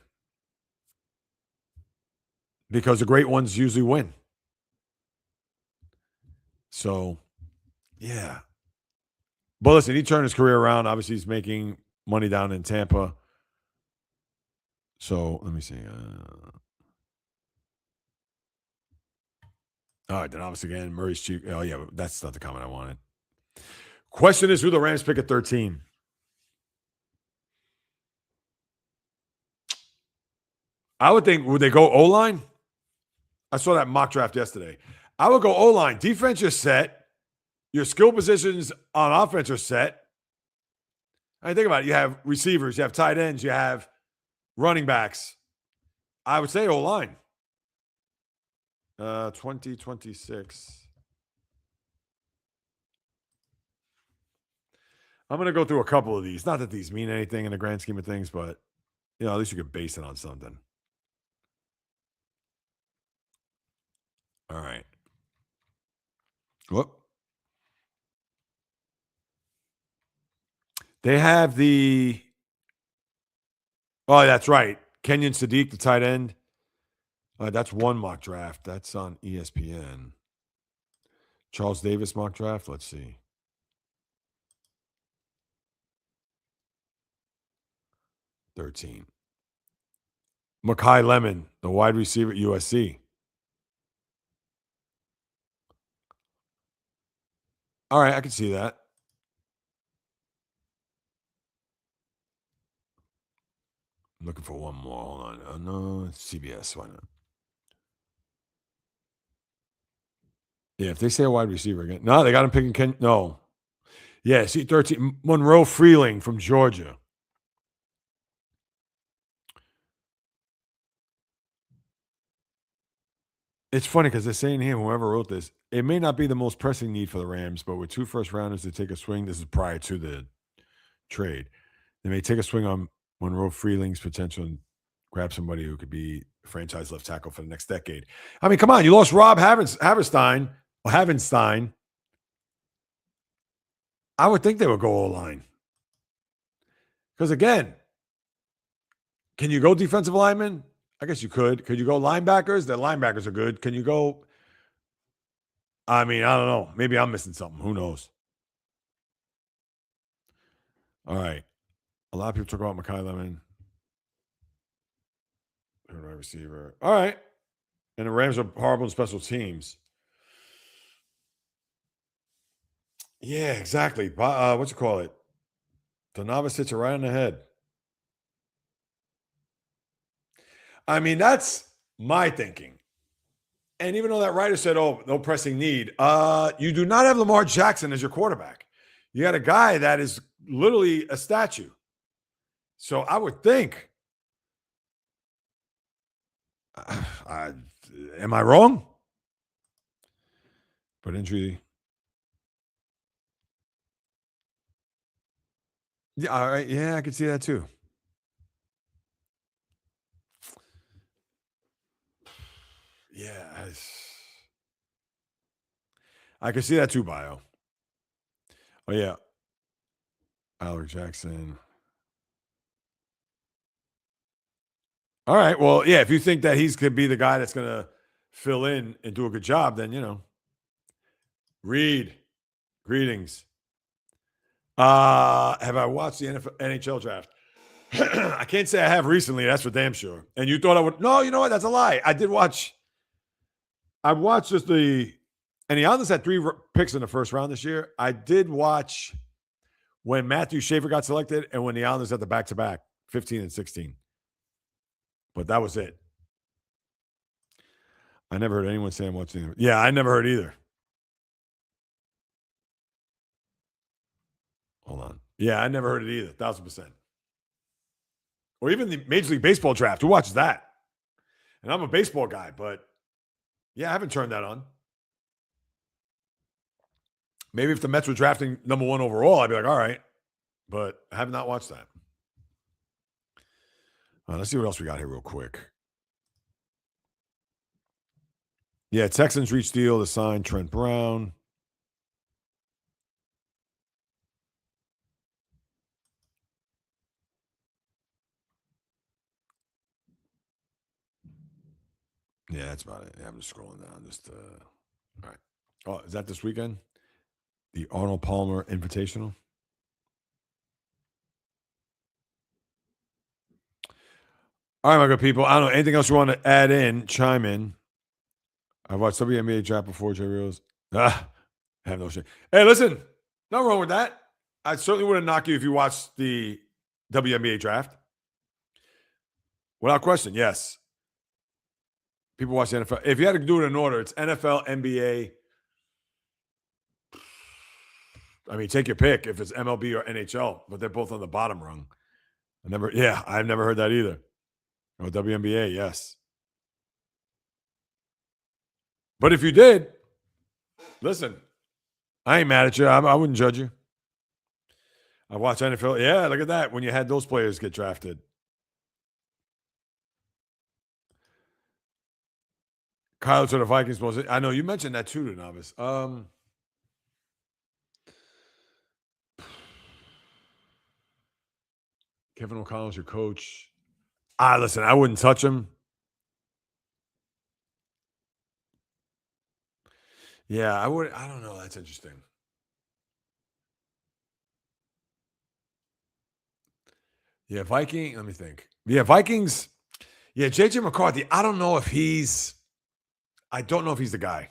Because the great ones usually win. So, yeah. But listen, he turned his career around. Obviously, he's making money down in Tampa. So, let me see. All right, then obviously again, Murray's cheap. Oh, yeah, that's not the comment I wanted. Question is who the Rams pick at 13. I would think, would they go O-line? I saw that mock draft yesterday. I would go O-line. Defense, you're set. Your skill positions on offense are set. I mean, think about it. You have receivers, you have tight ends, you have running backs. I would say O-line. 2026. I'm going to go through a couple of these. Not that these mean anything in the grand scheme of things, but, at least you could base it on something. All right. Whoop. They have the. Oh, that's right. Kenyon Sadiq, the tight end. That's one mock draft. That's on ESPN. Charles Davis mock draft. Let's see. $13. Mekhi Lemon, the wide receiver at USC. All right, I can see that. I'm looking for one more. Hold on. No, it's CBS. Why not? Yeah, if they say a wide receiver again. No, they got him picking Ken. No. Yeah, see 13. Monroe Freeling from Georgia. It's funny because they're saying here, whoever wrote this, it may not be the most pressing need for the Rams, but with 2 first-rounders to take a swing, this is prior to the trade. They may take a swing on Monroe Freeling's potential and grab somebody who could be a franchise left tackle for the next decade. I mean, come on. You lost Rob Havenstein. I would think they would go O-line. Because, again, can you go defensive lineman? I guess you could. Could you go linebackers? The linebackers are good. Can you go? I mean, I don't know. Maybe I'm missing something. Who knows? All right. A lot of people talk about Mekhi Lemon. Third wide receiver. All right. And the Rams are horrible in special teams. Yeah, exactly. What you call it? Donovan hits it right on the head. I mean, that's my thinking. And even though that writer said, oh, no pressing need, you do not have Lamar Jackson as your quarterback. You got a guy that is literally a statue. So I would think, am I wrong? But injury. Yeah, all right. Yeah, I could see that too. Yeah, I can see that too, Bio. Oh, yeah. Alec Jackson. All right. Well, yeah, if you think that he's going to be the guy that's going to fill in and do a good job, then, Reed, greetings. Have I watched the NHL draft? I can't say I have recently. That's for damn sure. And you thought I would? No, you know what? That's a lie. I did watch. I watched just and the Islanders had 3 picks in the first round this year. I did watch when Matthew Schaefer got selected and when the Islanders had the back-to-back, 15 and 16. But that was it. I never heard anyone say I'm watching it. Yeah, I never heard either. Hold on. Yeah, I never heard it either. 1,000%. Or even the Major League Baseball draft. Who watches that? And I'm a baseball guy, but yeah, I haven't turned that on. Maybe if the Mets were drafting number 1 overall, I'd be like, all right. But I have not watched that. Let's see what else we got here real quick. Yeah, Texans reached deal to sign Trent Brown. Yeah, that's about it. Yeah, I'm just scrolling down. All right. Oh, is that this weekend? The Arnold Palmer Invitational? All right, my good people. I don't know. Anything else you want to add in? Chime in. I watched WNBA draft before, JAYREELZ. I have no shame. Hey, listen. Nothing wrong with that. I certainly wouldn't knock you if you watched the WNBA draft. Without question, yes. People watch the NFL. If you had to do it in order, it's NFL, NBA. I mean, take your pick if it's MLB or NHL, but they're both on the bottom rung. I've never heard that either. Oh, WNBA, yes. But if you did, listen, I ain't mad at you. I wouldn't judge you. I watch NFL. Yeah, look at that. When you had those players get drafted. Kyler to the Vikings. I know you mentioned that too, Novice. Kevin O'Connell's your coach. Listen, I wouldn't touch him. Yeah, I would. I don't know. That's interesting. Yeah, Viking. Let me think. Yeah, Vikings. Yeah, JJ McCarthy. I don't know if he's the guy.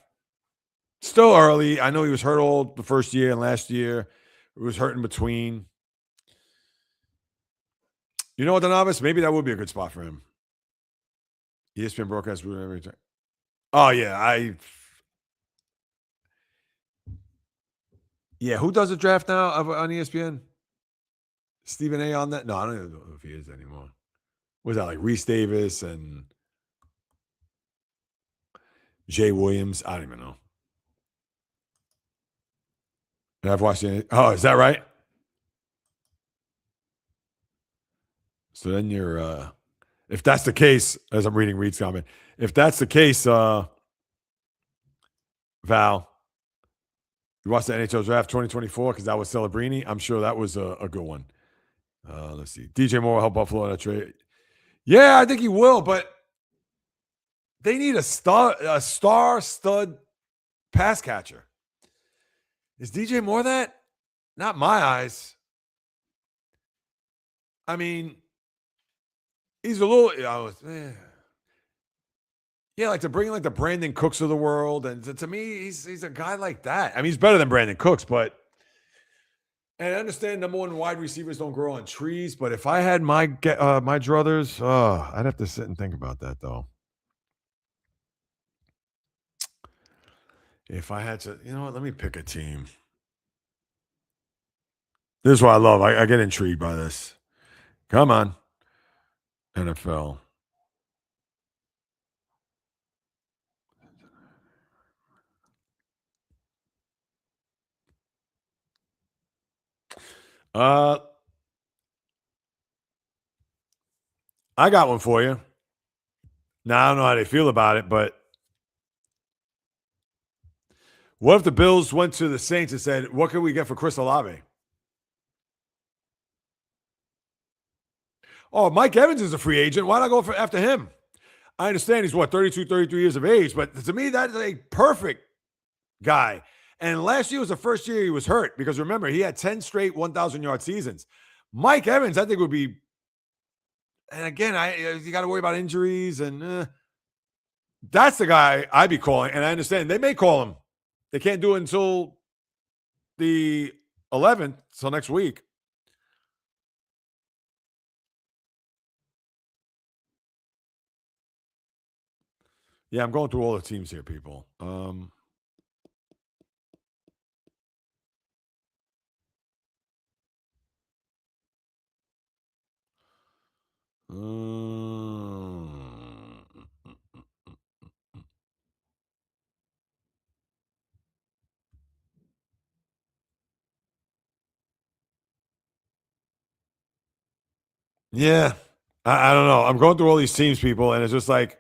Still early. I know he was hurt all the first year and last year. It was hurt in between. You know what, the Novice? Maybe that would be a good spot for him. ESPN broadcast every time. Oh yeah, who does the draft now on ESPN? Stephen A. on that? No, I don't even know if he is anymore. Was that like Reese Davis and Jay Williams? I don't even know. I've watched it. Oh, is that right? So then you're if that's the case, as I'm reading Reed's comment, if that's the case, Val, you watched the NHL draft 2024 because that was Celebrini. I'm sure that was a good one. Let's see. DJ Moore will help Buffalo in that trade. Yeah, I think he will, but they need a star stud pass catcher. Is DJ Moore that? Not my eyes. I mean, he's a little. Yeah, like to bring like the Brandon Cooks of the world, and to me, he's a guy like that. I mean, he's better than Brandon Cooks, but. And I understand number one wide receivers don't grow on trees, but if I had my druthers, I'd have to sit and think about that though. If I had to, you know what? Let me pick a team. This is what I love. I get intrigued by this. Come on, NFL. I got one for you. Now I don't know how they feel about it, but what if the Bills went to the Saints and said, "What can we get for Chris Olave?" Oh, Mike Evans is a free agent. Why not go after him? I understand he's 32, 33 years of age, but to me, that is a perfect guy. And last year was the first year he was hurt because remember, he had 10 straight 1,000-yard seasons. Mike Evans, I think, would be, and again, you got to worry about injuries, and that's the guy I'd be calling. And I understand they may call him. They can't do it until the 11th, so next week. Yeah, I'm going through all the teams here, people. Yeah, I don't know. I'm going through all these teams, people, and it's just like,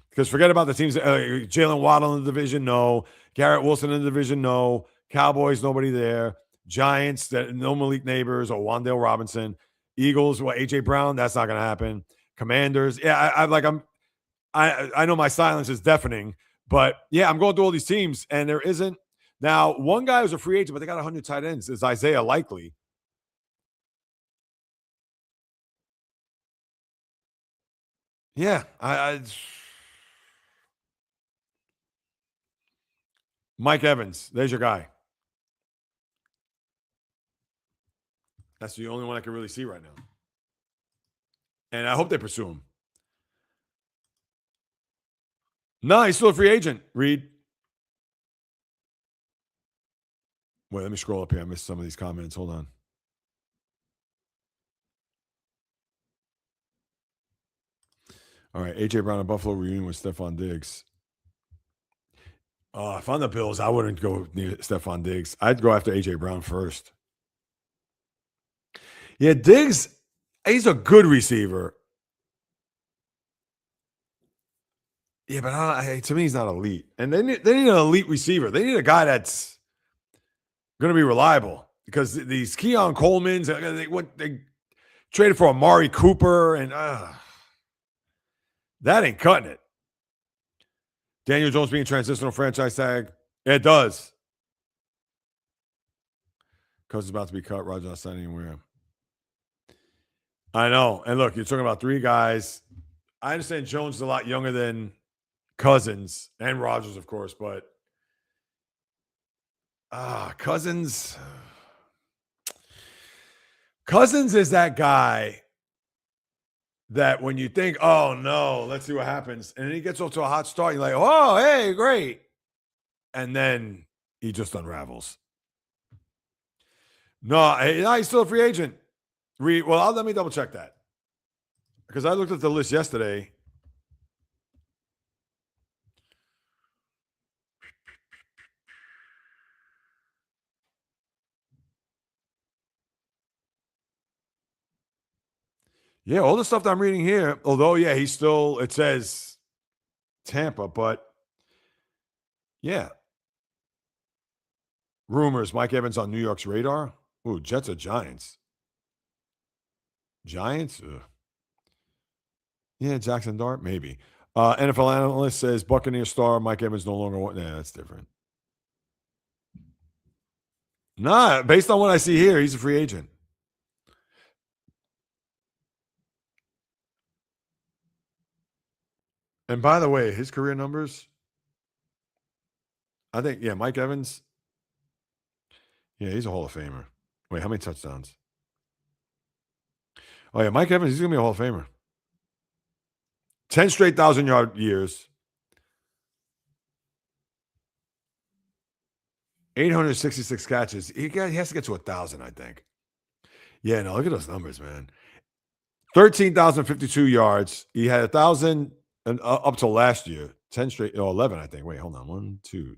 because forget about the teams. Jalen Waddle in the division, no. Garrett Wilson in the division, no. Cowboys, nobody there. Giants, no Malik Neighbors or Wan'Dale Robinson. Eagles, AJ Brown, that's not going to happen. Commanders, yeah, I know my silence is deafening, but yeah, I'm going through all these teams, and there isn't. Now, one guy who's a free agent, but they got 100 tight ends, is Isaiah Likely. Yeah, Mike Evans, there's your guy. That's the only one I can really see right now. And I hope they pursue him. No, he's still a free agent, Reed. Wait, let me scroll up here. I missed some of these comments. Hold on. All right, A.J. Brown and Buffalo reunion with Stephon Diggs. If I'm the Bills, I wouldn't go near Stephon Diggs. I'd go after A.J. Brown first. Yeah, Diggs, he's a good receiver. Yeah, but to me, he's not elite. And they need an elite receiver. They need a guy that's going to be reliable because these Keon Colemans, they traded for Amari Cooper, and that ain't cutting it. Daniel Jones being transitional franchise tag. It does. Cousins about to be cut. Roger not signing anywhere. I know. And look, you're talking about three guys. I understand Jones is a lot younger than Cousins and Rodgers, of course, but Cousins is that guy that when you think, oh no, let's see what happens, and then he gets off to a hot start, you're like, oh, hey, great. And then he just unravels. No, he's still a free agent. Let me double check that. Because I looked at the list yesterday. Yeah, all the stuff that I'm reading here, although, yeah, he's still, it says Tampa, but yeah. Rumors, Mike Evans on New York's radar. Ooh, Jets or Giants? Giants? Ugh. Yeah, Jackson Dart, maybe. NFL analyst says Buccaneer star Mike Evans no longer. Nah, that's different. Nah, based on what I see here, he's a free agent. And by the way, his career numbers, I think, yeah, Mike Evans, yeah, he's a Hall of Famer. Wait, how many touchdowns? Oh, yeah, Mike Evans, he's going to be a Hall of Famer. 10 straight 1,000-yard years. 866 catches. He has to get to 1,000, I think. Yeah, no, look at those numbers, man. 13,052 yards. He had 1,000 up till last year. 10 straight, 11, I think. Wait, hold on. 1, 2.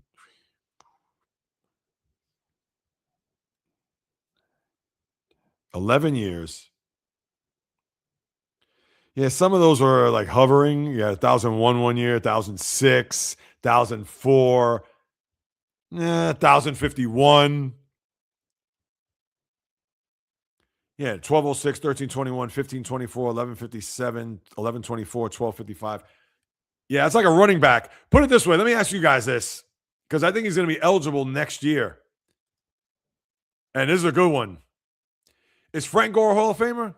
11 years. Yeah, some of those were like hovering. You had 1,001 one year, 1,006, 1,004, 1,051. Yeah, 1,206, 1,321, 1,524, 1,157, 1,124, 1,255. Yeah, it's like a running back. Put it this way. Let me ask you guys this, because I think he's going to be eligible next year. And this is a good one. Is Frank Gore a Hall of Famer?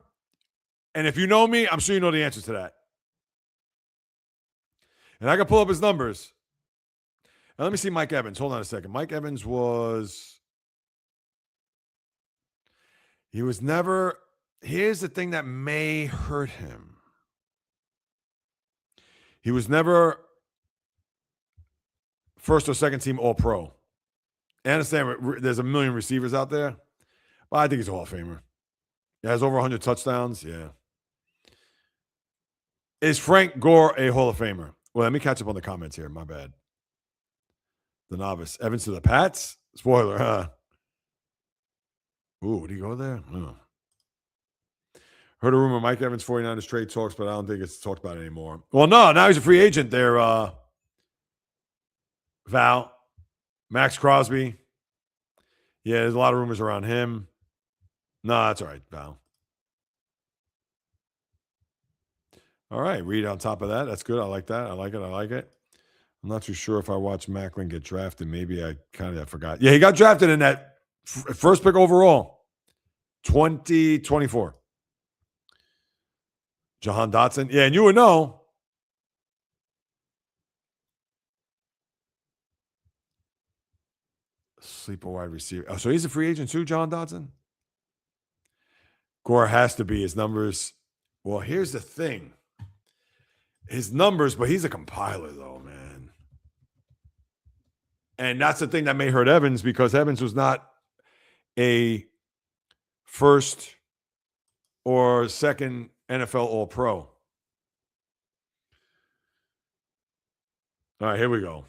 And if you know me, I'm sure you know the answer to that. And I can pull up his numbers. Now, let me see Mike Evans. Hold on a second. Mike Evans was never, here's the thing that may hurt him. He was never first or second team All-Pro. I understand there's a million receivers out there, but I think he's a Hall of Famer. He has over 100 touchdowns. Yeah. Is Frank Gore a Hall of Famer? Well, let me catch up on the comments here. My bad. The novice. Evans to the Pats? Spoiler, huh? Ooh, would he go there? Oh. Heard a rumor Mike Evans 49ers trade talks, but I don't think it's talked about anymore. Well, no, now he's a free agent there, Val. Max Crosby. Yeah, there's a lot of rumors around him. No, that's all right, Val. All right, Reed on top of that. That's good. I like that. I like it. I'm not too sure if I watched Macklin get drafted. Maybe I kind of forgot. Yeah, he got drafted in that first pick overall, 2024. Jahan Dotson. Yeah, and you would know. Sleeper wide receiver. Oh, so he's a free agent too, Jahan Dotson? Gore has to be. His numbers. Well, here's the thing. His numbers, but he's a compiler, though, man. And that's the thing that may hurt Evans, because Evans was not a first or second NFL All-Pro. All right, here we go.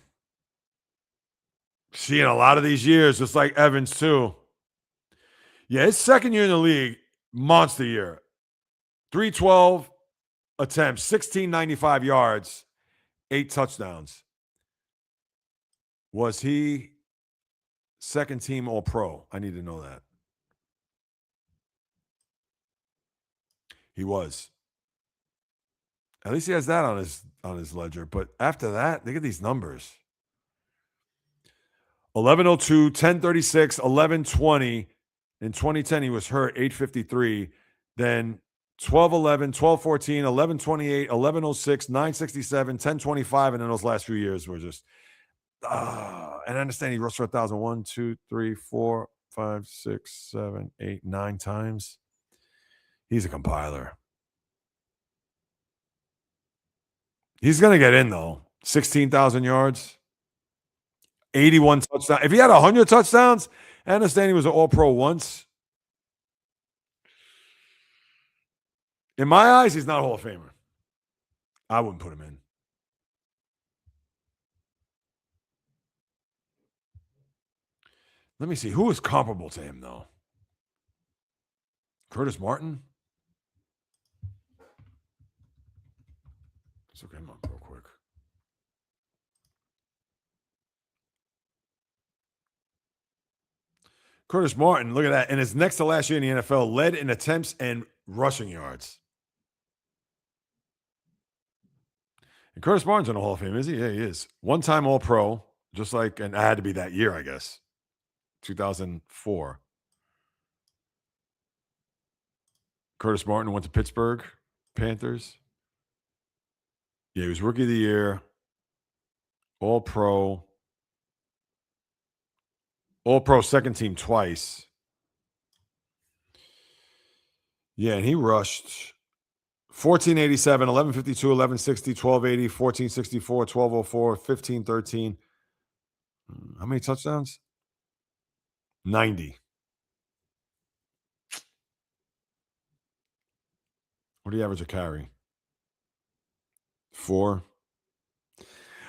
Seeing a lot of these years, just like Evans, too. Yeah, his second year in the league, monster year. 312 attempts, 1,695 yards, 8 touchdowns. Was he second team All-Pro? I need to know that. He was. At least he has that on his ledger. But after that, look at these numbers. 1102, 1036, 1120. In 2010, he was hurt, 853. Then 1211, 1214, 1128, 1106, 967, 1025. And then those last few years were just, and I understand he rushed for 1,000. 1, 2, 3, 4, 5, 6, 7, 8, 9 times. He's a compiler. He's going to get in, though. 16,000 yards, 81 touchdowns. If he had 100 touchdowns, I understand he was an All-Pro once. In my eyes, he's not a Hall of Famer. I wouldn't put him in. Let me see. Who is comparable to him, though? Curtis Martin? Let's look him up real quick. Curtis Martin, look at that. In his next to last year in the NFL, led in attempts and rushing yards. And Curtis Martin's in the Hall of Fame, is he? Yeah, he is. One-time All-Pro, just like, and it had to be that year, I guess. 2004. Curtis Martin went to Pittsburgh Panthers. Yeah, he was Rookie of the Year, All-Pro, All-Pro second team twice. Yeah, and he rushed 1487, 1152, 1160, 1280, 1464, 1204, 1513. How many touchdowns? 90. What do you average a carry? 4.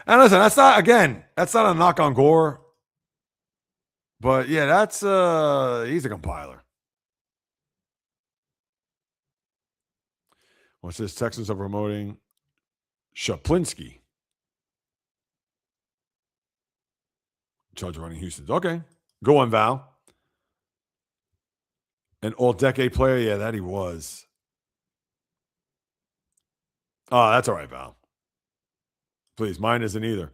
And listen, that's not a knock on Gore. But yeah, that's he's a compiler. What's this? Texans are promoting Shaplinski. Charge running Houston. Okay. Go on, Val. An all-decade player? Yeah, that he was. Oh, that's all right, Val. Please, mine isn't either.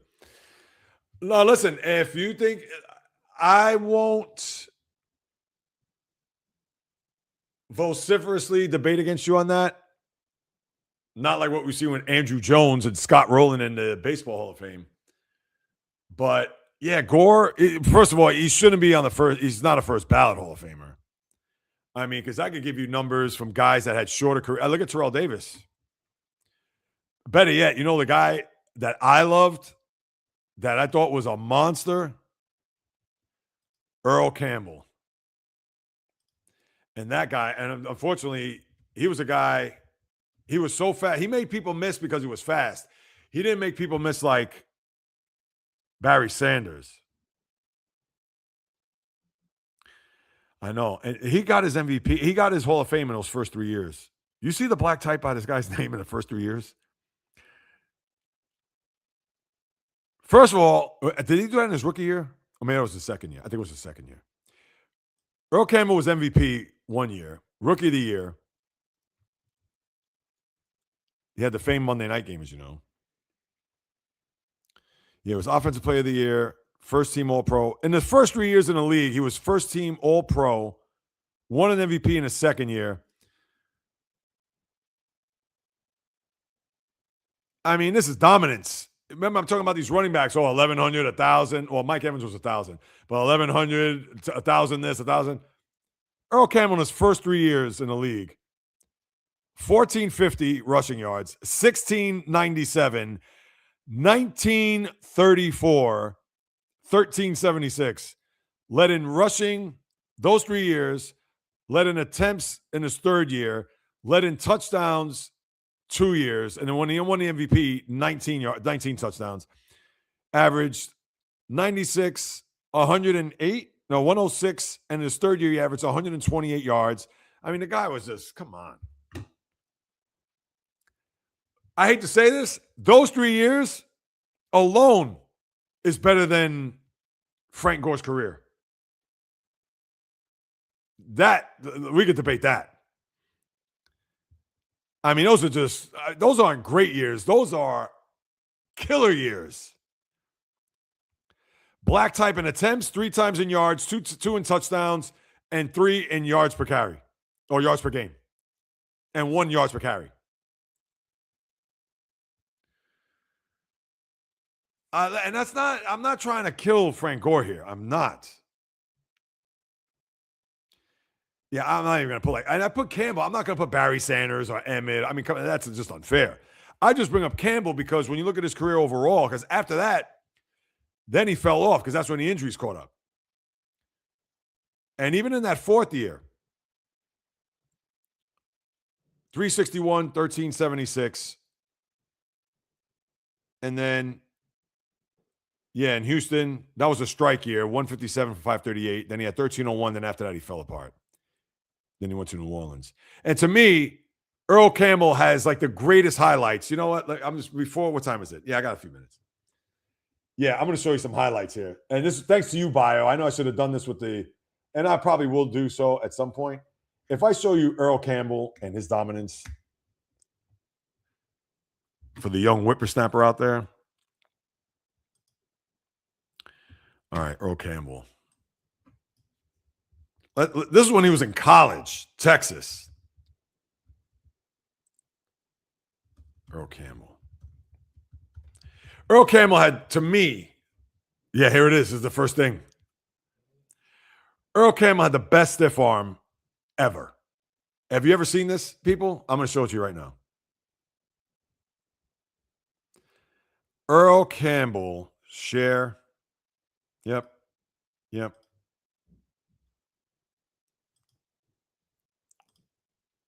No, listen, if you think I won't vociferously debate against you on that, not like what we see with Andrew Jones and Scott Rowland in the Baseball Hall of Fame. But yeah, Gore, first of all, he shouldn't be on the first. He's not a first ballot Hall of Famer. I mean, because I could give you numbers from guys that had shorter career. I look at Terrell Davis. Better yet, you know the guy that I loved, that I thought was a monster? Earl Campbell. And that guy, and unfortunately, he was a guy, he was so fast. He made people miss because he was fast. He didn't make people miss like Barry Sanders. I know. And he got his MVP. He got his Hall of Fame in those first 3 years. You see the black type by this guy's name in the first 3 years? First of all, did he do that in his rookie year? I mean, it was the second year. I think it was the second year. Earl Campbell was MVP 1 year. Rookie of the Year. He had the famed Monday night game, as you know. Yeah, it was Offensive Player of the Year, first team All-Pro. In the first 3 years in the league, he was first team All-Pro, won an MVP in his second year. I mean, this is dominance. Remember, I'm talking about these running backs. 1,100, 1,000. Well, Mike Evans was 1,000. But 1,100, 1,000 this, 1,000. Earl Campbell in his first 3 years in the league, 1,450 rushing yards, 1,697, 1,934, 1,376. Led in rushing those 3 years, led in attempts in his third year, led in touchdowns 2 years, and then when he won the MVP, 19 touchdowns. Averaged 96, 108, 106, and in his third year, he averaged 128 yards. I mean, the guy was just, come on. I hate to say this, those 3 years, alone is better than Frank Gore's career. That we could debate that. I mean, those aren't great years. Those are killer years. Black type in attempts, 3 times in yards, two in touchdowns, and 3 in yards per carry or yards per game, and 1 yards per carry. And that's not, I'm not trying to kill Frank Gore here. I'm not. Yeah, I'm not even going to put and I put Campbell. I'm not going to put Barry Sanders or Emmett. I mean, that's just unfair. I just bring up Campbell because when you look at his career overall, because after that, then he fell off because that's when the injuries caught up. And even in that 4th year, 361, 1376. And then, yeah, in Houston, that was a strike year, 157 for 538. Then he had 1301. Then after that, he fell apart. Then he went to New Orleans. And to me, Earl Campbell has like the greatest highlights. You know what? Like, what time is it? Yeah, I got a few minutes. Yeah, I'm going to show you some highlights here. And this is thanks to you, Bio. I know I should have done this and I probably will do so at some point. If I show you Earl Campbell and his dominance for the young whippersnapper out there. All right, Earl Campbell. This is when he was in college, Texas. Earl Campbell. Earl Campbell had, to me, yeah, here it is. This is the first thing. Earl Campbell had the best stiff arm ever. Have you ever seen this, people? I'm going to show it to you right now. Earl Campbell, share. Yep.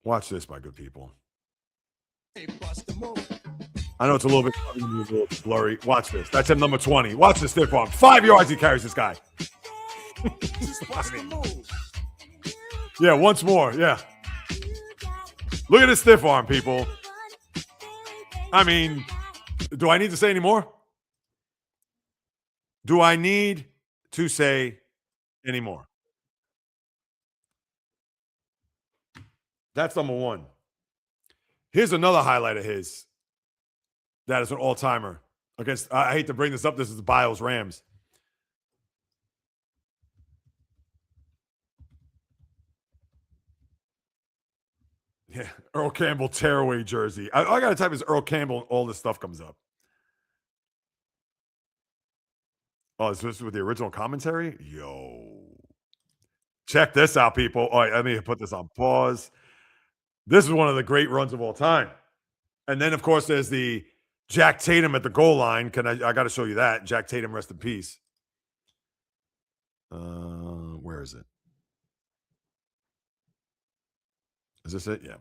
Watch this, my good people. I know it's a little bit blurry. Watch this. That's him, number 20. Watch the stiff arm. 5 yards he carries this guy. Yeah, once more. Yeah. Look at his stiff arm, people. I mean, do I need to say any more? Do I need to say any more? That's number 1. Here's another highlight of his. That is an all-timer against, I hate to bring this up, this is the Biles Rams. Yeah, Earl Campbell tearaway jersey. I got to type is Earl Campbell and all this stuff comes up. Oh, is this with the original commentary? Yo. Check this out, people. All right, let me put this on pause. This is one of the great runs of all time. And then, of course, there's the Jack Tatum at the goal line. I got to show you that. Jack Tatum, rest in peace. Where is it? Is this it? Yeah.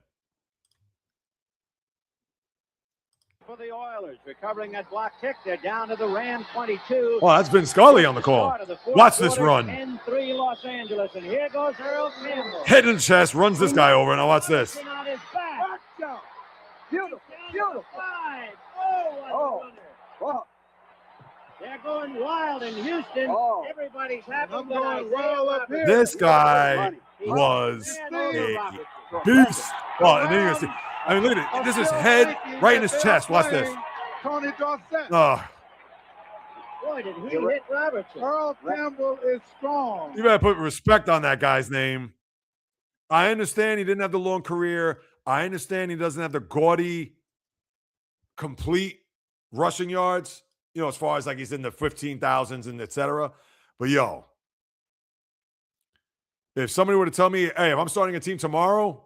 For the Oilers, recovering that block kick, they're down to the Ram 22. Oh, that's Vin Scully on the call. Watch this run. 10-3 Los Angeles, and here goes Earl Campbell. Head and chest, runs this guy over, and now watch this. On his back. Beautiful. Oh. They're going wild in Houston. Oh. Everybody's happy. This guy was a beast. Well, and then you're gonna see. I mean, look at it. This is head right in his chest. Watch this. Tony Dorsett. Oh. Boy, did he hit Robertson. Earl Campbell is strong. You better put respect on that guy's name. I understand he didn't have the long career. I understand he doesn't have the gaudy, complete rushing yards, as far as like he's in the 15,000s and et cetera. But yo, if somebody were to tell me, hey, if I'm starting a team tomorrow,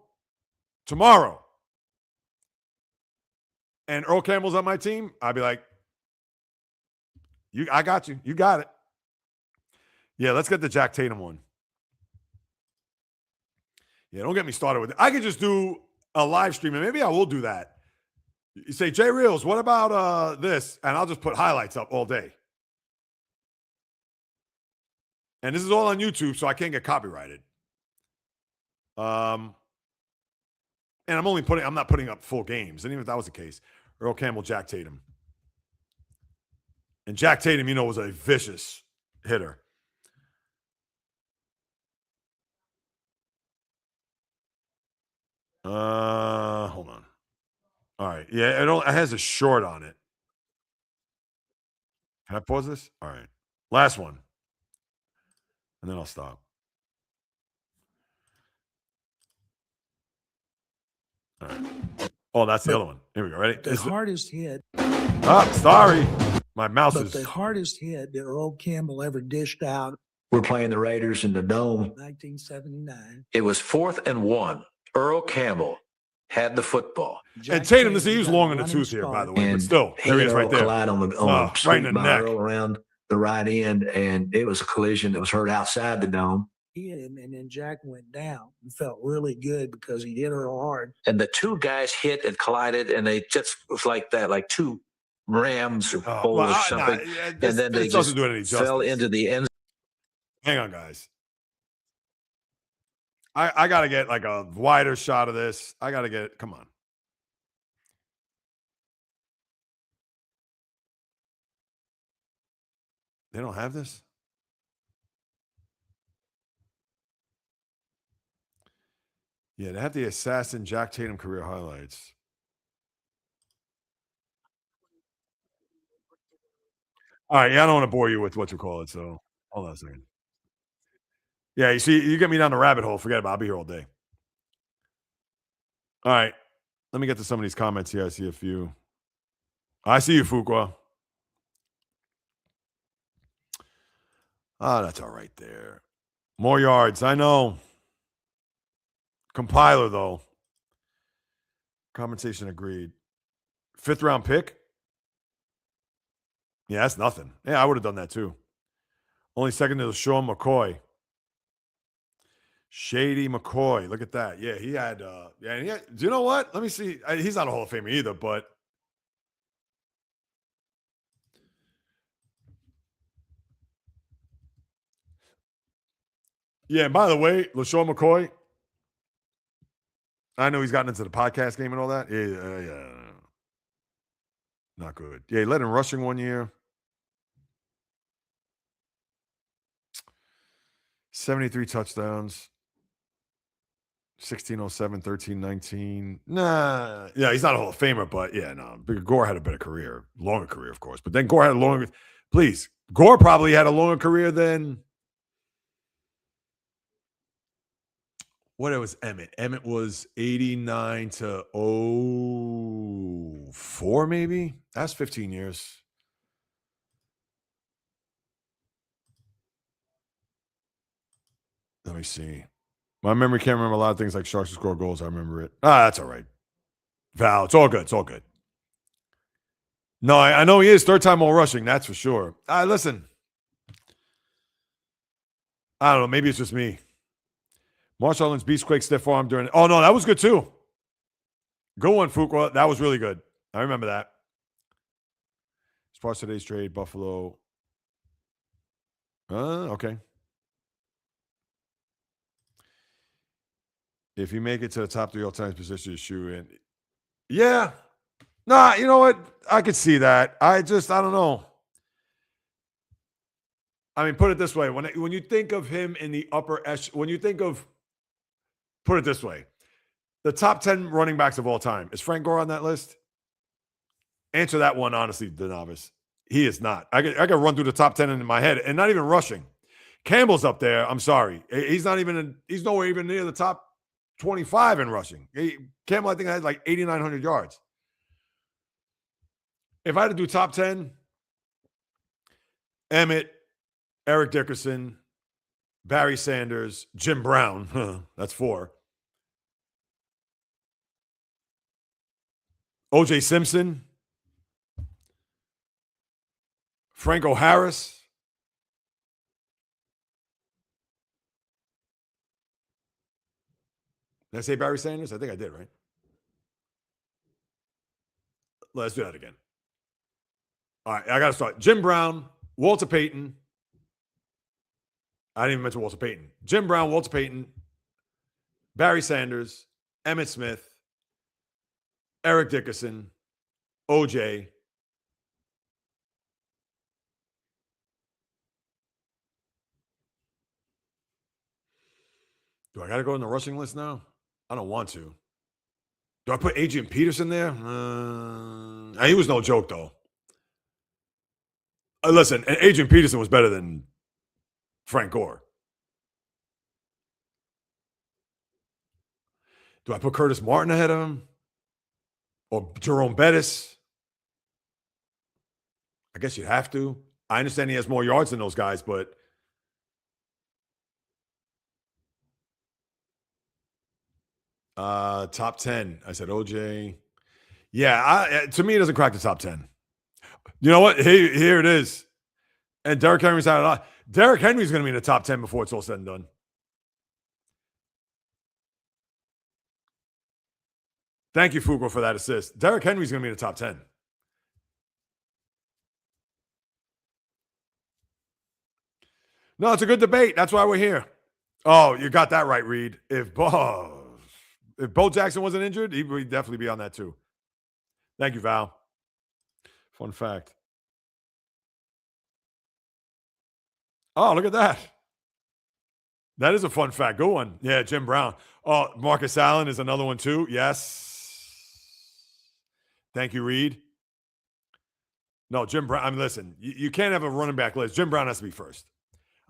and Earl Campbell's on my team, I'd be like, I got you. You got it. Yeah, let's get the Jack Tatum one. Yeah, don't get me started with it. I could just do a live stream, and maybe I will do that. You say, JAYREELZ, what about this? And I'll just put highlights up all day. And this is all on YouTube, so I can't get copyrighted. And I'm not putting up full games. And even if that was the case, Earl Campbell, Jack Tatum. And Jack Tatum, was a vicious hitter. Hold on. All right. Yeah, it has a short on it. Can I pause this? All right. Last one. And then I'll stop. All right. Oh, that's the other one. Here we go. Ready? The hardest hit. Oh, sorry. My mouse But is. the hardest hit that Earl Campbell ever dished out. We're playing the Raiders in the Dome. 1979. It was 4th and 1. Earl Campbell had the football. And Tatum, this is long in the tooth here, by the way, but still, there he is right there. Collide on the right in the neck. Earl around the right end, and it was a collision that was heard outside the dome. He hit him, and then Jack went down. He felt really good because he hit Earl hard. And the two guys hit and collided, and they just was like that, like two rams or bulls or something. And then they just fell into the end. Hang on, guys. I got to get like a wider shot of this. I got to get, come on. They don't have this? Yeah, they have the Assassin Jack Tatum career highlights. All right, yeah, I don't want to bore you with what you call it, so hold on a second. Yeah, you see, you get me down the rabbit hole. Forget about it. I'll be here all day. All right, let me get to some of these comments here. I see a few. I see you, Fuqua. Oh, that's all right there. More yards. I know. Compiler, though. Compensation agreed. 5th round pick? Yeah, that's nothing. Yeah, I would have done that too. Only second to Sean McCoy. Shady McCoy. Look at that. Yeah, he had do you know what? Let me see. He's not a Hall of Famer either, but yeah, and by the way, LaShawn McCoy, I know he's gotten into the podcast game and all that. Yeah. Not good. Yeah, he led in rushing one year. 73 touchdowns. 1607, 1319. Nah. Yeah, he's not a Hall of Famer, but yeah, no. Gore had a better career. Longer career, of course. But then Gore had a longer. Please. Gore probably had a longer career than. What it was Emmett. Emmett was 89 to 04, maybe. That's 15 years. Let me see. My memory can't remember a lot of things like Sharks to score goals. I remember it. That's all right. Val, it's all good. It's all good. No, I know he is third time all rushing. That's for sure. Listen. I don't know. Maybe it's just me. Marshall Lynch Beastquake stiff arm during. Oh, no, that was good too. Good one, Fuqua. That was really good. I remember that. Sparks today's trade, Buffalo. Okay. If you make it to the top 3 all-time position, shoe in. Yeah. Nah, you know what? I could see that. I don't know. I mean, put it this way. When you think of him in the upper when you think of, put it this way, the top 10 running backs of all time, is Frank Gore on that list? Answer that one honestly, the novice. He is not. I could run through the top 10 in my head and not even rushing. Campbell's up there. I'm sorry. He's nowhere even near the top 25 in rushing. Campbell, I think, had like 8,900 yards. If I had to do top 10, Emmett, Eric Dickerson, Barry Sanders, Jim Brown. That's 4. O.J. Simpson, Franco Harris. Did I say Barry Sanders? I think I did, right? Let's do that again. All right, I got to start. Jim Brown, Walter Payton. I didn't even mention Walter Payton. Jim Brown, Walter Payton, Barry Sanders, Emmitt Smith, Eric Dickerson, OJ, Do I got to go in the rushing list now? I don't want to. Do I put Adrian Peterson there? He was no joke, though. Listen, Adrian Peterson was better than Frank Gore. Do I put Curtis Martin ahead of him? Or Jerome Bettis? I guess you have to. I understand he has more yards than those guys, but top 10. I said OJ. Yeah, to me, it doesn't crack the top 10. You know what? Here it is. And Derrick Henry's out of lot. Derrick Henry's going to be in the top 10 before it's all said and done. Thank you, Fugo, for that assist. Derrick Henry's going to be in the top 10. No, it's a good debate. That's why we're here. Oh, you got that right, Reed. If Bo Jackson wasn't injured, he would definitely be on that too. Thank you, Val. Fun fact. Oh, look at that. That is a fun fact. Good one. Yeah, Jim Brown. Oh, Marcus Allen is another one too. Yes. Thank you, Reed. No, Jim Brown. I mean, listen, you can't have a running back list. Jim Brown has to be first.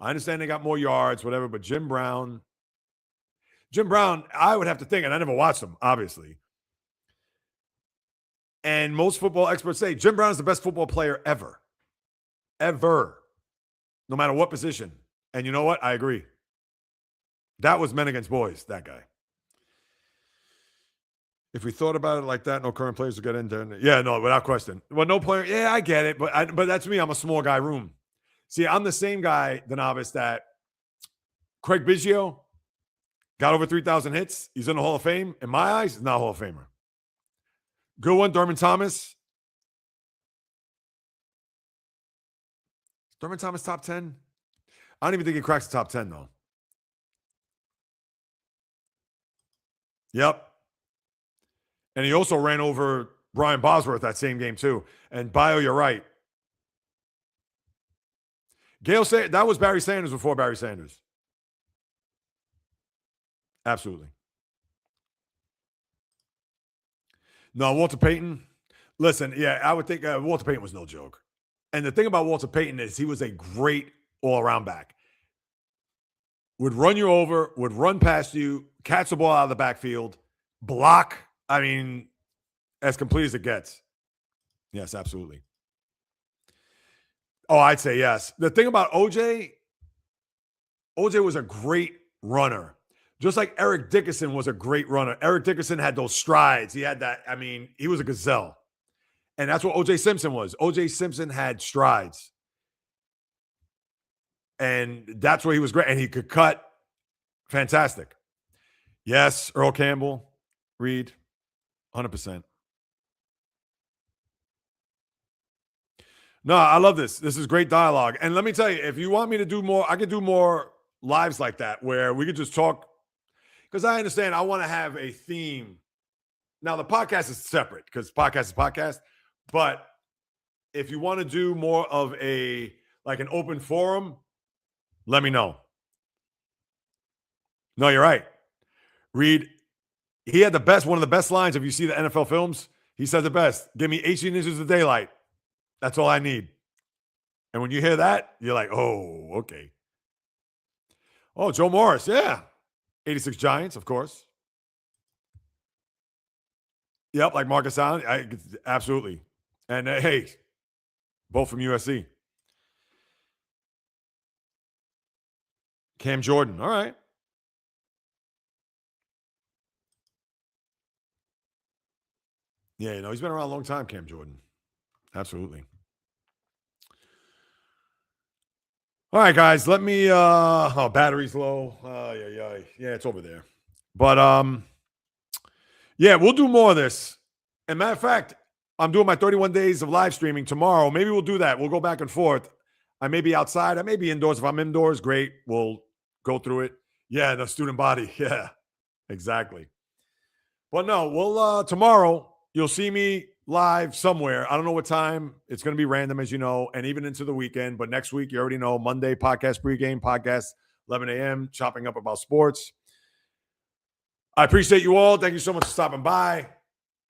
I understand they got more yards, whatever, but Jim Brown, I would have to think, and I never watched him, obviously. And most football experts say Jim Brown is the best football player ever. Ever. No matter what position. And you know what? I agree. That was men against boys, that guy. If we thought about it like that, no current players would get in there. Yeah, no, without question. Well, no player. Yeah, I get it. But that's me. I'm a small guy room. See, I'm the same guy, the novice, that Craig Biggio got over 3,000 hits. He's in the Hall of Fame. In my eyes, he's not a Hall of Famer. Good one, Dermot Thomas. Dermot Thomas top 10? I don't even think he cracks the top 10, though. Yep. And he also ran over Brian Bosworth that same game, too. And Bio, you're right. Gail said that was Barry Sanders before Barry Sanders. Absolutely. No, Walter Payton. Listen, yeah, I would think Walter Payton was no joke. And the thing about Walter Payton is he was a great all-around back. Would run you over, would run past you, catch the ball out of the backfield, block. I mean, as complete as it gets. Yes, absolutely. Oh, I'd say yes. The thing about OJ was a great runner. Just like Eric Dickerson was a great runner. Eric Dickerson had those strides. He had that. I mean, he was a gazelle. And that's what OJ Simpson was. OJ Simpson had strides. And that's where he was great. And he could cut. Fantastic. Yes, Earl Campbell, Reed, 100%. No, I love this. This is great dialogue. And let me tell you, if you want me to do more, I could do more lives like that where we could just talk. Because I understand I want to have a theme. Now, the podcast is separate because podcast is podcast. But if you want to do more of an open forum, let me know. No, you're right. Reed, he had one of the best lines. If you see the NFL films, he said the best. Give me 18 inches of daylight. That's all I need. And when you hear that, you're like, oh, okay. Oh, Joe Morris, yeah. 86 Giants, of course. Yep, like Marcus Allen. Absolutely. And hey, both from USC. Cam Jordan, all right. Yeah, he's been around a long time, Cam Jordan. Absolutely. All right, guys, let me battery's low. Yeah, it's over there. But yeah, we'll do more of this. And matter of fact, I'm doing my 31 days of live streaming tomorrow. Maybe we'll do that. We'll go back and forth. I may be outside. I may be indoors. If I'm indoors, great. We'll go through it. Yeah, the student body. Yeah, exactly. But no, we'll tomorrow you'll see me live somewhere. I don't know what time. It's going to be random, as you know, and even into the weekend. But next week, you already know, Monday, podcast pregame, podcast 11 a.m., chopping up about sports. I appreciate you all. Thank you so much for stopping by.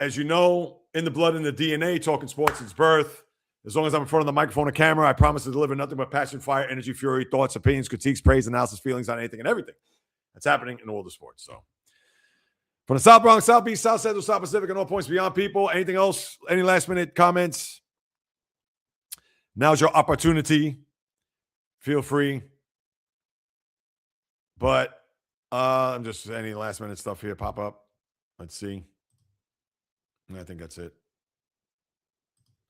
As you know, in the blood and the DNA, talking sports since birth. As long as I'm in front of the microphone and camera, I promise to deliver nothing but passion, fire, energy, fury, thoughts, opinions, critiques, praise, analysis, feelings on anything and everything that's happening in all the sports. So, from the South Bronx, South Beach, South Central, South Pacific, and all points beyond, people, anything else? Any last-minute comments? Now's your opportunity. Feel free. But I'm just any last-minute stuff here pop up. Let's see. I think that's it.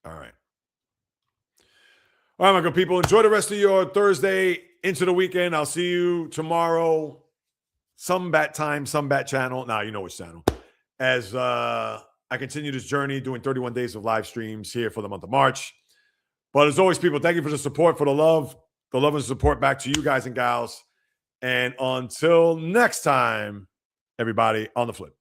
All right. All right, my good people. Enjoy the rest of your Thursday into the weekend. I'll see you tomorrow. Some bat time, some bat channel. Now you know which channel. As I continue this journey, doing 31 days of live streams here for the month of March. But as always, people, thank you for the support, for the love and support back to you guys and gals. And until next time, everybody, on the flip.